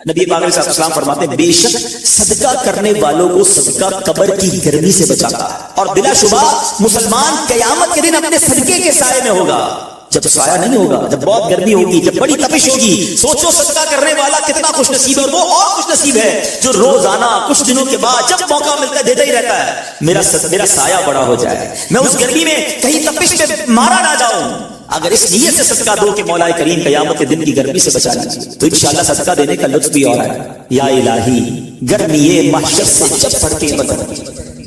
نبی پاک علیہ السلام فرماتے ہیں بے شک صدقہ کرنے والوں کو صدقہ قبر کی گرمی سے بچاتا ہے، اور بلا شبہ مسلمان قیامت کے دن اپنے صدقے کے سائے میں ہوگا۔ جب سایہ نہیں ہوگا، جب بہت گرمی ہوگی، جب بڑی تپش ہوگی، سوچو صدقہ کرنے والا کتنا خوش نصیب ہے، اور وہ اور خوش نصیب ہے جو روزانہ کچھ دنوں کے بعد جب موقع ملتا ہے دیتا ہی رہتا ہے، میرا سایہ بڑا ہو جائے، میں اس گرمی میں کہیں تپش میں مارا نہ جاؤں۔ اگر اس نیت سے صدقہ دو کہ مولا کریم قیامت کے دن کی گرمی سے بچا لیجیے تو انشاءاللہ صدقہ دینے کا لطف بھی اور ہے۔ یا الہی گرمی محشر سے جب پڑ کے بدن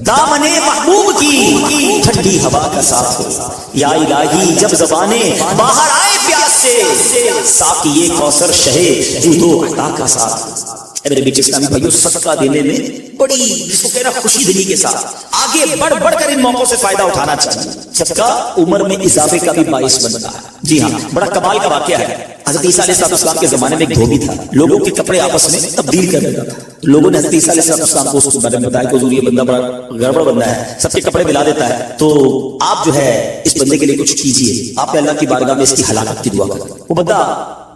دامن محبوب کی ٹھنڈی ہوا کا ساتھ ہو، یا الہی جب زبانیں باہر آئے پیاس سے ساقی کوثر شہے جود و عطا کا ساتھ۔ اے میرے بیچ اسلامی بھائیو، صدقہ دینے میں بڑی جس کو کہنا خوشی دلی کے ساتھ آگے بڑھ بڑھ کر ان موقعوں سے فائدہ اٹھانا چاہیے۔ صدقہ عمر میں اضافے کا بھی باعث بنتا ہے۔ جی ہاں، بڑا کمال کا واقعہ ہے۔ حضرت عیسیٰ علیہ السلام کے زمانے میں ایک دھوبی تھا، لوگوں کے کپڑے آپس میں تبدیل کر دیتا تھا۔ لوگوں نے حضرت عیسیٰ علیہ السلام کو اس بارے میں بتایا کہ حضور یہ بندہ بڑا گڑبڑ بندہ ہے، سب کے کپڑے ملا دیتا ہے، تو آپ جو ہے اس بندے کے لیے کچھ کیجیے، آپ نے اللہ کی بارگاہ میں اس کی ہلاکت کی دعا کریں۔ وہ بندہ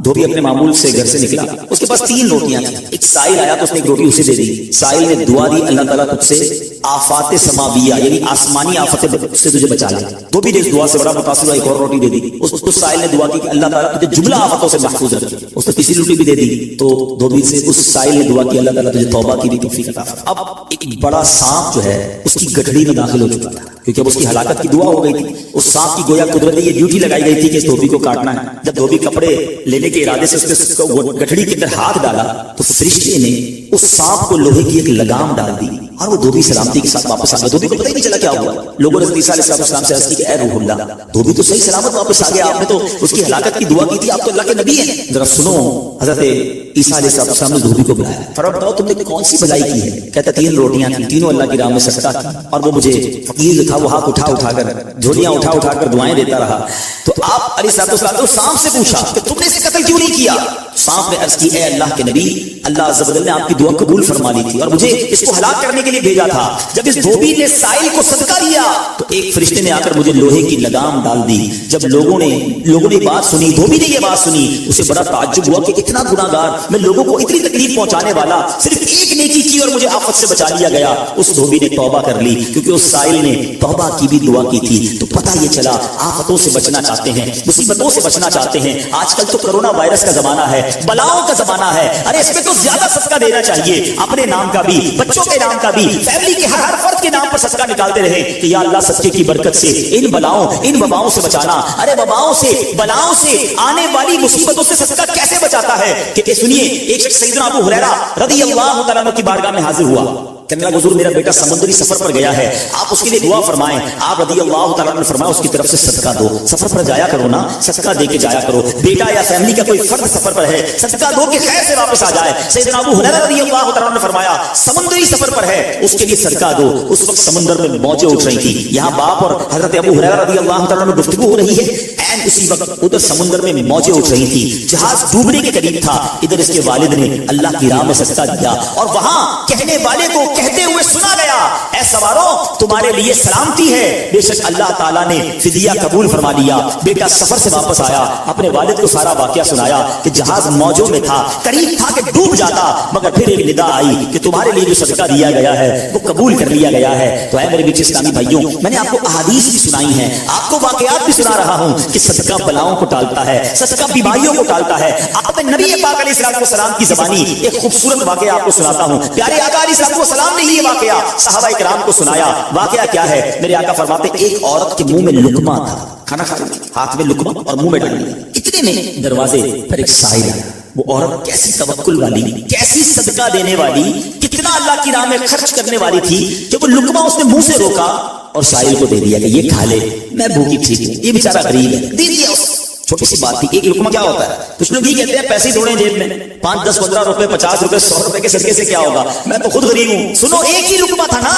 دھوبی اپنے معمول سے گھر سے نکلا، اس کے پاس 3 روٹیاں تھیں۔ ایک سائل آیا تو اس نے ایک روٹی اسے دے دی، سائل نے دعا دی اللہ تعالیٰ تجھ سے آفات سماویہ یعنی آسمانی آفتیں سے تجھے بچا لے۔ دھوبی نے اس دعا سے بڑا متاثر ہوا، ایک اور روٹی دے دی، اس سائل نے دعا کی کہ اللہ تعالیٰ تجھے جملہ آفتوں سے محفوظ رکھے، اس نے تیسری روٹی بھی دے دی، تو دھوبی سے اس سائل نے دعا کی اللہ تعالیٰ تجھے توبہ کی بھی توفیق عطا فرما۔ اب ایک بڑا سانپ جو ہے اس کی گٹھڑی میں داخل ہو چکا تھا، کیونکہ اب اس کی ہلاکت کی دعا ہو گئی تھی۔ اس سانپ کی گویا قدرتی یہ ڈیوٹی لگائی گئی تھی کہ اس دھوبی کو کاٹنا ہے۔ جب دھوبی کپڑے لینے کے ارادے سے اس کو گٹھڑی کے اندر ہاتھ ڈالا تو فرشتے نے اس سانپ کو لوہے کی ایک لگام ڈال دی اور وہ دھوبی سلامتی کے ساتھ واپس آ گیا۔ دھوبی کو پتہ ہی نہیں چلا کیا ہوا۔ لوگوں نے عیسیٰ علیہ السلام سے عرض کی کہ اے روح اللہ، دھوبی تو صحیح سلامت واپس آ گیا، آپ نے تو اس کی ہلاکت کی دعا کی تھی، آپ تو اللہ کے نبی ہیں، ذرا سنو۔ حضرت عیسیٰ علیہ السلام نے دھوبی کو بلایا، فرمایا بتاؤ تم نے کون سی بھلائی کی ہے؟ کہتا 3 روٹیاں تھیں، تینوں اللہ کی راہ میں صدقہ کی، اور وہ مجھے فقیر تھا، وہ ہاتھ اٹھا کر جھولیاں اٹھا کر دعائیں دیتا رہا۔ تو آپ علیہ السلام نے سانپ سے پوچھا کہ تم نے اسے قتل کیوں نہیں کیا؟ سانپ نے عرض کی اے اللہ کے نبی، اللہ عز و جل نے آپ کی دعا قبول فرما لی تھی اور مجھے اس کو ہلاک کرنے کے لیے بھیجا تھا۔ جب اس دھوبی نے سائل کو صدقہ دیا تو ایک فرشتے نے آ کر مجھے لوہے کی لگام ڈال دی۔ جب لوگوں نے بات سنی، دھوبی نے یہ بات سنی، اسے بڑا تعجب ہوا کہ اتنا گناہ گار، میں لوگوں کو اتنی تکلیف پہنچانے والا، صرف ایک نیکی کی اور مجھے آفت سے بچا لیا گیا۔ اس دھوبی نے توبہ کر لی، کیونکہ اس سائل نے توبہ کی بھی دعا کی تھی۔ تو پتہ یہ چلا آفتوں سے بچنا چاہتے ہیں، مصیبتوں سے بچنا چاہتے ہیں۔ آج کل تو کرونا وائرس کا زمانہ ہے، بلاؤں کا زمانہ ہے، ارے اس پہ تو زیادہ صدقہ دینا چاہیے، اپنے نام کا بھی، بچوں کے نام کا بھی، فیملی کے ہر فرد کے نام پر صدقہ نکالتے رہے کہ یا اللہ صدقے کی برکت سے ان بلاؤں ان وباؤں سے بچانا۔ ارے وباؤں سے بلاؤں سے آنے والی مصیبتوں سے صدقہ کیسے بچاتا ہے کہ سنیے، ایک شخص سیدنا ابو ہریرہ رضی اللہ تعالیٰ عنہ کی بارگاہ میں حاضر ہوا، کہنے لگا حضور میرا بیٹا سمندری سفر پر گیا ہے، آپ اس کے لیے دعا فرمائیں۔ آپ رضی اللہ تعالیٰ عنہ نے فرمایا اس کی طرف سے صدقہ دو، سفر پر جایا کرو نا، صدقہ دے کے جایا کرو، بیٹا یا فیملی کا کوئی فرد سفر پر ہے، صدقہ دو کہ خیر سے واپس آ جائے۔ سیدنا ابو ہریرہ رضی اللہ تعالیٰ عنہ نے فرمایا سمندری سفر پر ہے، اس کے لیے صدقہ دو۔ اس وقت سمندر میں موجیں اٹھ رہی تھی، یہاں باپ اور حضرت ابو ہریرہ رضی اللہ تعالیٰ عنہ گفتگو ہو رہی ہے، این اسی وقت ادھر سمندر میں موجیں اٹھ رہی تھی، جہاز ڈوبنے کے قریب تھا، ادھر اس کے والد نے اللہ کی راہ میں صدقہ دیا، اور وہاں کہنے والے کو کہتے ہوئے سنا گیا اے سواروں تمہارے لیے سلامتی ہے، بے شک اللہ تعالیٰ نے فدیہ قبول فرما لیا۔ بیٹا سفر سے واپس آیا، اپنے والد کو سارا واقعہ سنایا کہ جہاز موجوں میں تھا، قریب تھا کہ ڈوب جاتا، مگر پھر ایک ندا آئی کہ تمہارے لیے جو صدقہ دیا گیا ہے وہ قبول کر لیا گیا ہے۔ تو اے میرے بیچ اسلامی بھائیوں، میں نے آپ کو احادیث بھی سنائی ہیں، آپ کو واقعات بھی سنا رہا ہوں کہ صدقہ بلاؤں کو ٹالتا ہے، صدقہ بیماریوں کو ٹالتا ہے۔ آپ نبی پاک علیہ السلام کی زبانی ایک خوبصورت واقعہ آپ کو سناتا ہوں۔ پیارے آقا علیہ السلام نے ہی یہ واقعہ صحابہ کرام کو سنایا۔ واقعہ کیا ہے؟ میرے آقا فرماتے ایک عورت کے منہ میں لقمہ تھا، کھانا کھا رہی تھی، ہاتھ میں لقمہ اور منہ میں ڈال دیا، اتنے میں دروازے پر ایک سائل آیا۔ وہ عورت کیسی توکل والی، کیسی صدقہ دینے والی، کتنا اللہ کی راہ میں خرچ کرنے والی تھی کہ وہ لقمہ اس نے منہ سے روکا اور سائل کو دے دیا کہ یہ کھا لے، میں بھوکی ٹھیک ہوں، یہ بیچارہ غریب ہے، دے دیا اس۔ چھوٹی سی بات تھی، ایک لقمہ کیا ہوتا ہے؟ کچھ لوگ یہ کہتے ہیں پیسے دوڑیں جیب میں، 5 10 15 روپے 50 روپے 100 روپے کے صدقے سے کیا ہوگا، میں تو خود غریب ہوں۔ سنو، ایک ہی لقمہ تھا نا،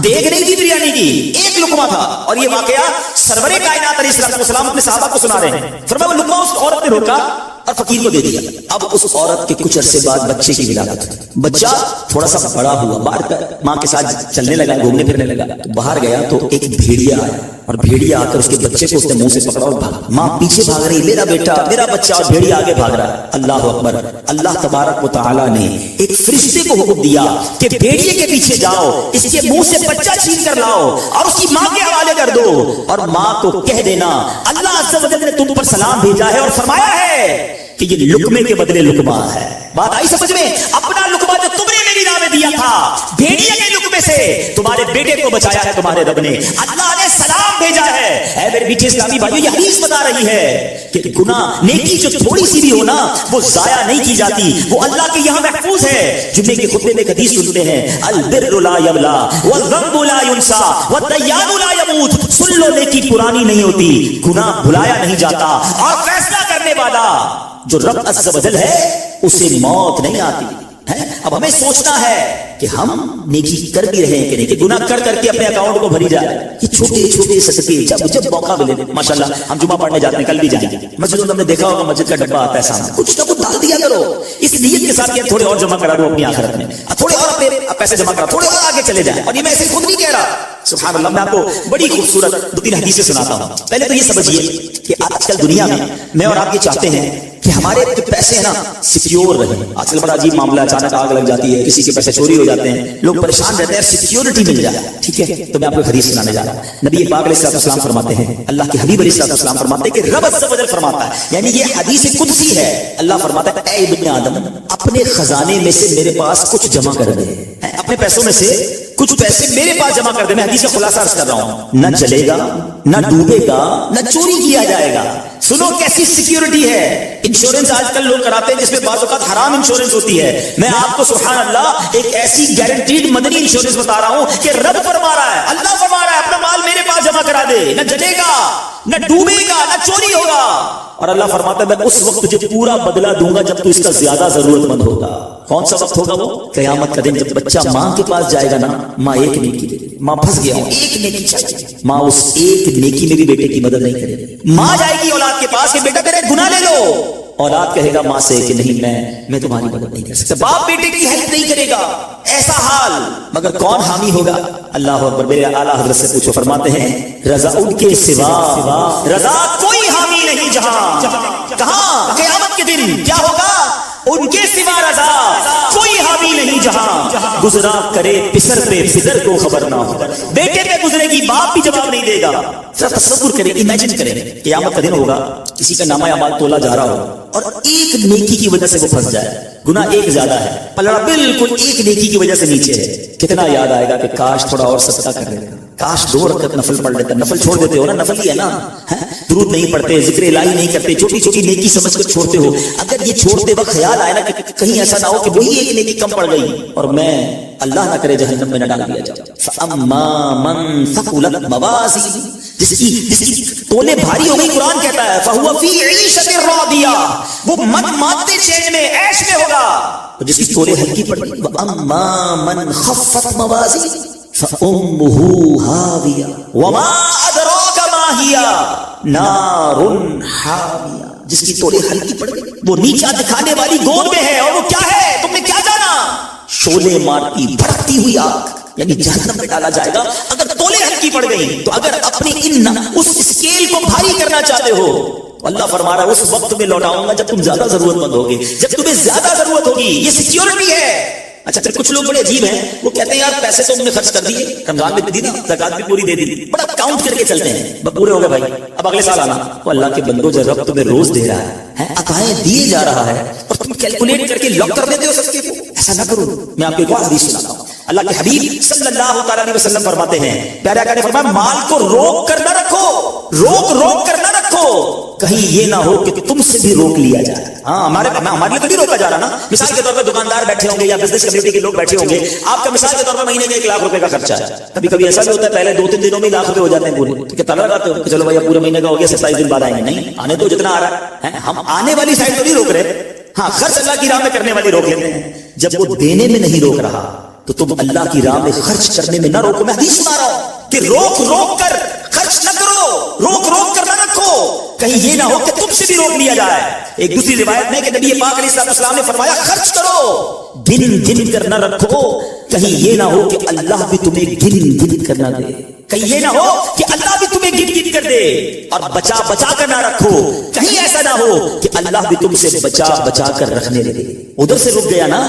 دیکھ نہیں تھی بریانی کی، ایک لقمہ تھا، اور یہ واقعہ سرور کائنات علیہ السلام اپنے صحابہ کو سنا رہے ہیں۔ فرمایا وہ لقمہ اس عورت نے روکا اور فقیر کو دے دیا. اب اس عورت کے کچھ عرصے بعد بچے کی ولادت ہوئی. بچہ تھوڑا سا بڑا ہوا, باہر ماں کے ساتھ چلنے لگا, گھومنے پھرنے لگا. تو باہر گیا تو ایک بھیڑیا آیا, اور بھیڑیا آ کر اس کے بچے کو اس نے منہ سے پکڑا اور بھاگا. ماں پیچھے بھاگ رہی, میرا بیٹا میرا بچہ, اور بھیڑیا آگے بھاگ رہا ہے. اللہ اکبر. اللہ تبارک و تعالی نے ایک فرشتے کو حکم دیا کہ بھیڑیے کے پیچھے جاؤ, اس کے منہ سے بچہ چھین کر لاؤ اور اس کی ماں کے حوالے کر دو, اور ماں کو کہہ دینا اللہ عز و جل نے تم پر سلام بھیجا ہے اور فرمایا ہے کہ یہ لقمے کے بدلے لقمہ ہے. بات آئی سمجھ میں؟ اپنا لقمہ جو تم نے میری راہ میں دیا تھا, بھیڑیے کے لقمے سے تمہارے بیٹے کو بچایا ہے تمہارے رب نے, اللہ نے سلام بھیجا ہے. اے میرے میٹھے اسلامی بھائیو, یہ حدیث بتا رہی ہے کہ گناہ, نیکی جو تھوڑی سی بھی ہو نا, وہ ضائع نہیں کی جاتی, وہ اللہ کے یہاں محفوظ ہے. جمعے کے خطبے میں حدیث سنتے ہیں, البر لا یبلا والذنب لا ينسى والدیان لا يموت. سن لو, نیکی پرانی نہیں ہوتی, گناہ بھلایا نہیں جاتا, اور فیصلہ کرنے والا جو رب عز و جل ہے اسے موت نہیں آتی ہے. اب ہمیں سوچنا ہے کہ ہم نیکی کر بھی رہے ہیں کہ نہیں, کہ گناہ کر کر کے اپنے اکاؤنٹ کو بھری جائے. یہ چھوٹے چھوٹے صدقے جب موقع ملے, ماشاءاللہ ہم جمعہ پڑھنے جاتے ہیں, کل بھی جائیں گے مسجدوں میں, ہم نے دیکھا ہوگا مسجد کا ڈبہ آتا ہے سامنے, کچھ نہ کچھ ڈال دیا کرو اس نیت کے ساتھ کہ تھوڑے اور جمع کرا دو اپنی آخرت میں, تھوڑے اور اپنے پیسے جمع کرا, تھوڑے اور آگے چلے جائیں. اور یہ میں ایسے خود نہیں کہہ رہا, سبحان اللہ. میں آپ کو بڑی خوبصورت 2-3 حدیثیں سناتا ہوں. پہلے تو یہ سمجھیے کہ آج کل دنیا میں اور آپ یہ چاہتے ہیں کہ ہمارے جو پیسے ہیں نا سیکیور رہیں. آج کل بڑا عجیب معاملہ, اچانک آگ لگ جاتی ہے, کسی کے پیسے چوری ہو جاتے ہیں, لوگ پریشان رہتے ہیں, سیکیورٹی مل جائے. ٹھیک ہے, تو میں آپ کو حدیث سنانے جا رہا ہوں. نبی پاک علیہ السلام فرماتے ہیں, اللہ کے حبیب علیہ السلام فرماتے ہیں کہ رب عز و جل فرماتا ہے, یعنی یہ حدیث قدسی ہے. اللہ فرماتا ہے, اے ابن آدم, اپنے خزانے میں سے میرے پاس کچھ جمع کر دے, اپنے پیسوں میں سے کچھ پیسے میرے پاس جمع کر دے. میں حدیث کا خلاصہ عرض کر رہا ہوں. نہ چلے گا, نہ ڈوبے گا, نہ چوری کیا جائے گا. سنو کیسی سیکیورٹی ہے. انشورنس آج کل لوگ کراتے ہیں جس میں بعض اوقات حرام انشورنس ہوتی ہے. میں آپ کو سبحان اللہ ایک ایسی گارنٹیڈ مدنی انشورنس بتا رہا ہوں کہ رب فرما رہا ہے, اللہ فرما رہا ہے, اپنا مال میرے پاس جمع کرا دے, نہ جلے گا, نہ ڈوبے گا, نہ چوری ہوگا. اور اللہ فرماتا ہے میں اس وقت تجھے پورا بدلہ دوں گا جب تو اس کا زیادہ ضرورت مند ہوگا. کون سا وقت ہوگا وہ؟ قیامت کا دن, جب بچہ ماں کے پاس جائے گا نا, ماں ایک نیکی دے, ماں پھنس گیا ہوں, ایک نیکی چاہیے, ماں اس ایک نیکی میں بھی بیٹے کی مدد نہیں کرے گی. ماں جائے گی اولاد کے پاس کہ بیٹا میرے گناہ لے لو, اولاد کہے گا ماں سے کہ نہیں میں تمہاری مدد نہیں کر سکتا. باپ بیٹے کی ہیلپ نہیں کرے گا, ایسا حال. مگر کون حامی ہوگا؟ اللہ اکبر. میرے اعلیٰ حضرت سے پوچھو, فرماتے ہیں رضا ان کے سوا رضا کوئی حامی نہیں جہاں. کہاں؟ قیامت کے دن کیا ہوگا؟ ان کے سوا رضا کوئی حامی نہیں جہاں. گزرا کرے پسر پہ پدر کو خبر نہ ہو, بیٹے پہ گزرے گی باپ بھی جواب نہیں دے گا. تصور کریں, امیجن کریں, قیامت کا دن ہوگا, کسی کا نامہ اعمال تولا جا رہا ہو اور ایک نیکی کی وجہ سے وہ پھنس جائے, گناہ ایک زیادہ ہے, پلڑا بالکل ایک نیکی کی وجہ سے نیچے ہے. کتنا یاد آئے گا کہ کاش تھوڑا اور صدقہ کر لیتا, کاش 2 رکعت نفل پڑھ لیتا. نفل چھوڑ دیتے ہو نا, نفل ہی ہے نا, درود نہیں پڑھتے, ذکر الہی نہیں کرتے, چھوٹی چھوٹی نیکی سمجھ کر چھوڑتے ہو. اگر یہ چھوڑتے وقت خیال آئے نا کہ کہیں ایسا نہ ہو کہ وہی ایک نیکی کم پڑ گئی اور میں اللہ نہ کرے جہنم میں نہ ڈال دیا جاؤں. فَأَمَّا مَنْ ثَقُلَتْ مَوَازِينُهُ, جس کی تولے بھاری ہو گئی, قرآن کہتا ہے فَهُوَ فِي عِيشَةٍ رَاضِيَةٍ, وہ من مادے چین میں عیش میں ہوگا. جس کی تولے ہلکی پڑ گئی, وَأَمَّا مَنْ خَفَّتْ مَوَازِينُهُ فَأُمُّهُ هَاوِيَةٌ وَمَا أَدْرَاكَ مَا هِيَ نَارٌ حَامِيَةٌ. جس کی تولے ہلکی پڑ گئی, وہ نیچا دکھانے والی گود میں ہے, اور وہ کیا ہے تم نے کیا جانا؟ شعلے مارتی بھڑکتی ہوئی آگ, یعنی جہنم میں ڈالا جائے گا اگر تولے ہلکی پڑ گئی. تو اگر اپنی اس اسکیل کو بھاری کرنا چاہتے ہو, اللہ فرما رہا ہے اس وقت میں لوٹاؤں گا جب تم زیادہ ضرورت مند ہوگے, جب تمہیں زیادہ ضرورت ہوگی. یہ سیکیورٹی ہے. اچھا پھر کچھ لوگ بڑے عجیب ہیں, وہ کہتے ہیں یار پیسے تو ہم نے خرچ کر دیے, رمضان میں دی نا, زکات بھی پوری دے دی, بڑا کاؤنٹ کر کے چلتے ہیں, بس پورے ہو گئے بھائی, اب اگلے سال آنا. وہ اللہ کے بندو, جب رب تمہیں روز دے رہا ہے, عطائیں دیے جا رہا ہے, اور تم کیلکولیٹ کر کے لاک کر دیتے ہو سب کے, ایسا نہ کرو. میں آپ کو ایک اور حدیث سناتا ہوں. اللہ کے حبیب صلی اللہ تعالی علیہ وسلم فرماتے ہیں, پیارے آقا نے فرمایا مال کو روک کر نہ رکھو, روک کر نہ رکھو, کہیں یہ نہ ہو کہ تم سے بھی روک لیا جائے. ہاں ہمارے لیے تو نہیں روکا جا رہا نا. مثال کے طور پر دکاندار بیٹھے ہوں گے یا بزنس کمیونٹی کے لوگ بیٹھے ہوں گے, آپ کا مثال کے طور پر مہینے میں 1 لاکھ روپے کا خرچہ ہے. کبھی کبھی ایسا بھی ہوتا ہے پہلے 2-3 دنوں میں لاکھ روپے ہو جاتے ہیں پورے, تو کیا تعلق لگاتے ہو کہ چلو بھائی پورے مہینے کا ہو گیا, 27 دن بعد آئیں گے. نہیں, آنے تو جتنا آ رہا ہے, ہم آنے والی سائڈ تو نہیں روک رہے. ہاں خرچ اللہ کی راہ میں کرنے والے روک لیتے ہیں. جب وہ دینے میں نہیں روک رہا تو تم اللہ کی راہ میں خرچ کرنے میں نہ روکو. میں حدیث سنا رہا ہوں کہ روک کر خرچ نہ کرو, روک روک کر نہ رکھو, کہیں یہ نہ ہو کہ تم سے بھی روک لیا جائے. ایک دوسری روایت میں کہ نبی پاک علیہ السلام نے فرمایا خرچ کرو, گن گن کر نہ رکھو, کہیں یہ نہ ہو کہ اللہ بھی تمہیں گن گن کر نہ دے, کہیں یہ نہ ہو کہ اللہ بھی تمہیں گن گن کر دے. اور بچا بچا کر نہ رکھو, کہیں ایسا نہ ہو کہ اللہ بھی تم سے بچا بچا کر رکھنے لگے. ادھر سے رک گیا نا,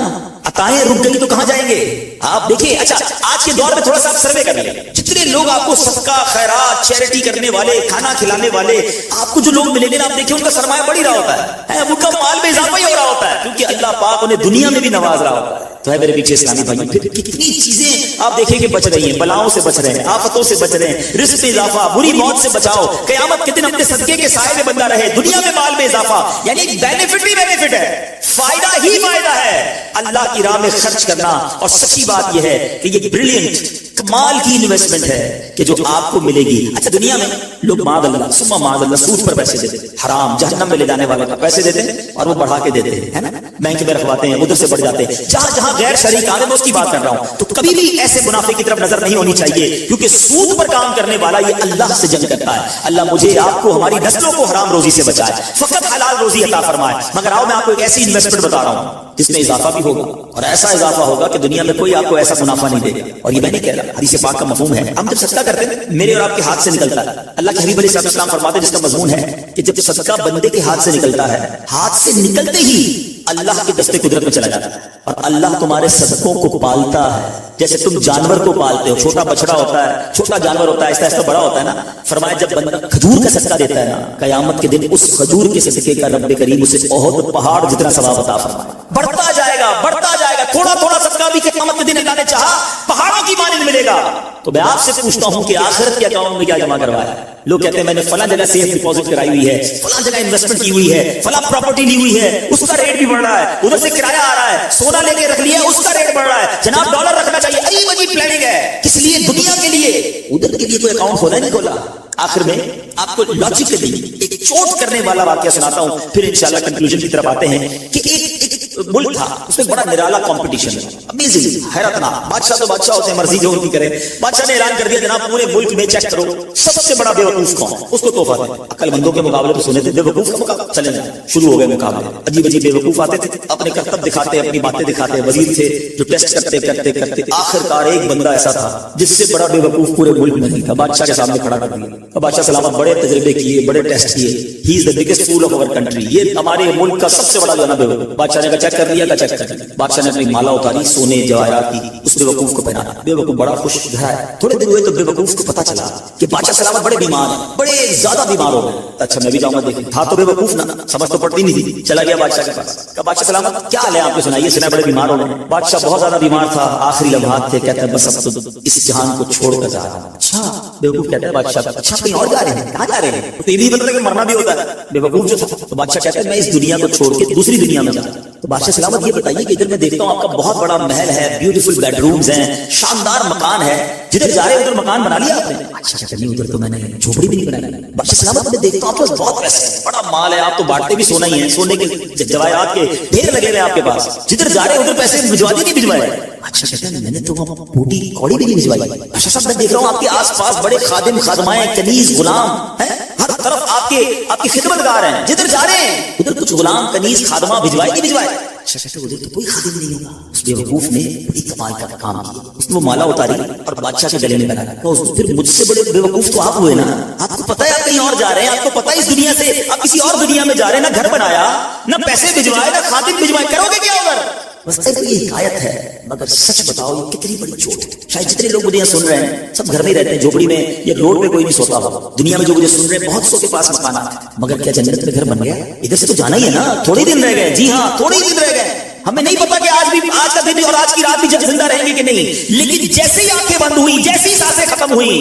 عطائیں رک گئی تو کہاں جائیں گے آپ دیکھیں. اچھا آج کے دور میں تھوڑا سا آپ سروے کر لیں, جتنے لوگ آپ کو صدقہ خیرات چیریٹی کرنے والے, کھانا کھلانے والے, آپ کو جو لوگ ملیں گے نا, آپ دیکھیں ان کا سرمایہ بڑھ ہی رہا ہوتا ہے, ان کا مال میں اضافہ ہی ہو رہا ہوتا ہے, کیونکہ اللہ پاک انہیں دنیا میں بھی نواز رہا ہوتا ہے. تو ہے میرے پیچھے اسلامی بھائی, پھر کتنی چیزیں آپ دیکھیں کہ بچ رہی ہیں, بلاؤں سے بچ رہے ہیں, آفتوں سے بچ رہے ہیں, رزق میں اضافہ, بری موت سے بچاؤ, قیامت کے دن اپنے صدقے کے سائے میں بندہ رہے, دنیا میں مال میں اضافہ, یعنی بینیفٹ ہی بینیفٹ ہے, فائدہ ہی فائدہ ہے اللہ کی راہ میں خرچ کرنا. اور سچی بات یہ ہے کہ یہ بریلینٹ کمال کی انویسٹمنٹ ہے کہ جو آپ کو ملے گی. اچھا دنیا میں لوگ معاذ اللہ ثم معاذ اللہ سود پر پیسے دیتے, حرام جہنم میں لے جانے والے کا پیسے دیتے ہیں اور وہ بڑھا کے دیتے ہیں, ہے نا, بینک میں رکھواتے ہیں, ادھر سے بڑھ جاتے ہیں. جہاں جہاں غیر شرعی کام ہے میں اس کی بات کر رہا ہوں, تو کبھی بھی ایسے منافع کی طرف نظر نہیں ہونی چاہیے, کیونکہ سود پر کام کرنے والا یہ اللہ سے جنگ کرتا ہے. اللہ مجھے آپ کو ہماری نسلوں کو حرام روزی سے بچائے, فقط حلال روزی عطا فرمائے. مگر آؤ میں آپ کو ایک ایسی انویسٹمنٹ بتا رہا ہوں جس میں اضافہ بھی ہوگا, اور ایسا اضافہ ہوگا کہ دنیا میں کوئی آپ کو ایسا منافع نہیں دے گا. اور یہ میں نہیں کہہ رہا, حدیث پاک کا مفہوم ہے. ہم جب صدقہ کرتے ہیں میرے اور آپ کے ہاتھ سے نکلتا ہے, اللہ کے حبیب علیہ السلام فرماتے ہیں جس کا مضمون ہے کہ جب صدقہ بندے کے ہاتھ سے نکلتا ہے, ہاتھ سے نکلتے ہی اللہ کے دستے قدرت میں چلا جاتا ہے, اور اللہ تمہارے صدقوں کو پالتا ہے جیسے تم جانور کو پالتے ہو. چھوٹا بچڑا ہوتا ہے, چھوٹا جانور ہوتا ہے, آہستہ آہستہ بڑا ہوتا ہے نا. فرمایا جب بندہ کھجور کا صدقہ دیتا ہے نا, قیامت کے دن اس کھجور کے صدقے کا رب کریم اسے بہت پہاڑ جتنا ثواب عطا فرمائے. بڑھتا جائے گا, بڑھتا جائے گا, تھوڑا تھوڑا صدقہ بھی قیامت کے دن اللہ نے چاہا پہاڑوں کی مانند ملے گا. تو میں آپ سے پوچھتا ہوں کہ آخرت کے اکاؤنٹ میں کیا جمع کروایا ہے؟ لوگ کہتے ہیں میں نے فلاں جگہ سیف ڈپازٹ کرائی ہوئی ہے, فلاں جگہ انویسٹمنٹ کی ہوئی ہے, فلاں پراپرٹی لی ہوئی ہے, اس کا ریٹ بھی بڑھ رہا ہے, ادھر سے کرایہ آ رہا ہے, سونا لے کے رکھ لیا اس کا ریٹ بڑھ رہا ہے, جناب ڈالر رکھنا چاہیے. عجیب عجیب پلاننگ ہے, کس لیے؟ دنیا کے لیے. ادھر کے لیے کوئی اکاؤنٹ کھولا نہیں کھولا. آخر میں آپ کو لاجیکلی ایک چوٹ کرنے والا واقعہ سناتا ہوں, پھر انشاءاللہ کنکلوژن کی طرف آتے ہیں. کہ ایک ملک تھا, اس میں بڑا نرالا کمپٹیشن, امیزنگ, حیرتناک. بادشاہ تو بادشاہ ہوتے ہیں, مرضی جو ان کی کرے. بادشاہ نے اعلان کر دیا جناب پورے ملک میں چیک کرو سب سے بڑا بے وقوف کون ہے, اس کو تحفہ دیں. عقل مندوں کے مقابلے تو سنے تھے, بے وقوف کا مقابلہ, چلیں شروع ہو گئے مقابلے. عجیب عجیب بے وقوف آتے تھے, اپنے کرتب دکھاتے, اپنی باتیں دکھاتے. وزیر تھے جو ٹیسٹ کرتے کرتے کرتے آخرکار ایک بندہ ایسا تھا جس سے بڑا بے وقوف پورے ملک میں نہیں تھا, بادشاہ کے سامنے کھڑا کر دیا. بادشاہ سلامت بڑے تجربے کیے, بڑے ٹیسٹ کیے. He is the biggest fool of our country, یہ ہمارے ملک کا سب سے بڑا جو ہے نا بے وقوف. بادشاہ نے چیک کر لیا, چیک کر لیا. بادشاہ نے اپنی مالا اتاری سونے جواہرات کی, اس بے وقوف کو پہنایا. بے وقوف بڑا خوش ہے. تھوڑے دن ہوئے تو بے وقوف کو پتا چلا کہ بادشاہ سلامت بڑے بیمار ہیں, بڑے زیادہ بیمار ہو گئے. اچھا میں بھی جاؤں گا دیکھیں. تھا تو بے وقوف نا, سمجھ تو پڑتی نہیں تھی. چلا گیا بادشاہ کے پاس, کہا بادشاہ سلامت کیا حال ہے آپ کو, سنائیے. سنا بڑے بیمار ہو گئے. بادشاہ بہت زیادہ بیمار تھا, آخری لمحات تھے, کہتا ہے بس اب تو اس جہان کو چھوڑ کر جا رہا ہوں. اچھا بے وقوف کہتا ہے بادشاہ اچھا کہیں اور جا رہے ہیں, کہاں جا رہے ہیں؟ تو یہ بھی پتہ ہے کہ مرنا بھی ہوتا ہے. بے وقوف جو تھا, تو بادشاہ کہتا ہے میں اس دنیا کو چھوڑ کے دوسری دنیا میں جاتا ہوں. تو بادشاہ سلامت یہ بتائیے کہ ادھر میں دیکھتا ہوں آپ کا بہت بڑا محل ہے, بیوٹیفل بیڈ رومز ہیں, شاندار مکان ہے, جدھر جا رہے ادھر مکان بنا لیا آپ نے؟ اچھا کہتا نہیں ادھر تو میں نے جھوپڑی بھی نہیں بنائی. بادشاہ سلامت میں دیکھتا ہوں آپ کے بہت پیسے ہیں, بڑا مال ہے, آپ تو بانٹتے بھی سونا ہی ہے, سونے کے جواہرات کے ڈھیر لگے ہوئے آپ کے پاس, جدھر جا رہے ادھر پیسے بھجوا دیے نہیں بھجوائے؟ اچھا کہتا ہے میں نے تو بوٹی کوڑی بھی نہیں بھجوائی. اچھا صاحب میں دیکھ رہا ہوں آپ کے آس پاس بڑے خادم خادمائیں, کنیز غلام ہیں, ہر طرف آپ کی خدمت گار ہیں, جدھر جا رہے ہیں ادھر کچھ غلام کنیز خادمہ بھجوائے نہیں بھجوائے؟ اچھا کہتے ادھر تو کوئی خادم نہیں ہوگا. اس بے وقوف نے بڑی کمال کا کام کیا, اس نے وہ مالا اتاری اور بادشاہ کے گلے میں لگایا. پھر مجھ سے بڑے بے وقوف تو آپ ہوئے نا, آپ کو پتا ہے آپ کہیں اور جا رہے ہیں, آپ کو پتا ہے اس دنیا سے آپ کسی اور دنیا میں جا رہے ہیں, نہ گھر بنایا, نہ پیسے بھجوائے, نہ خادم بھجوائے, کرو گے کیا ادھر؟ بس یہ حکایت ہے, مگر سچ بتاؤ یہ کتنی بڑی چوٹ ہے. شاید جتنے لوگ مجھے یہاں سن رہے ہیں سب گھر میں رہتے ہیں, جھوپڑی میں یا روڈ پہ کوئی نہیں سوتا ہو. دنیا میں جو مجھے سن رہے ہیں بہت سو کے پاس مکانات ہیں, مگر کیا جنت میں گھر بن گیا؟ ادھر سے تو جانا ہی ہے نا, تھوڑے دن رہ گئے. جی ہاں تھوڑے ہی دن رہ گئے. ہمیں نہیں پتا کہ آج کا دن اور آج کی رات بھی جب زندہ رہیں گے کہ نہیں, لیکن جیسے ہی آنکھیں بند ہوئی, جیسے ہی سانسیں ختم ہوئی,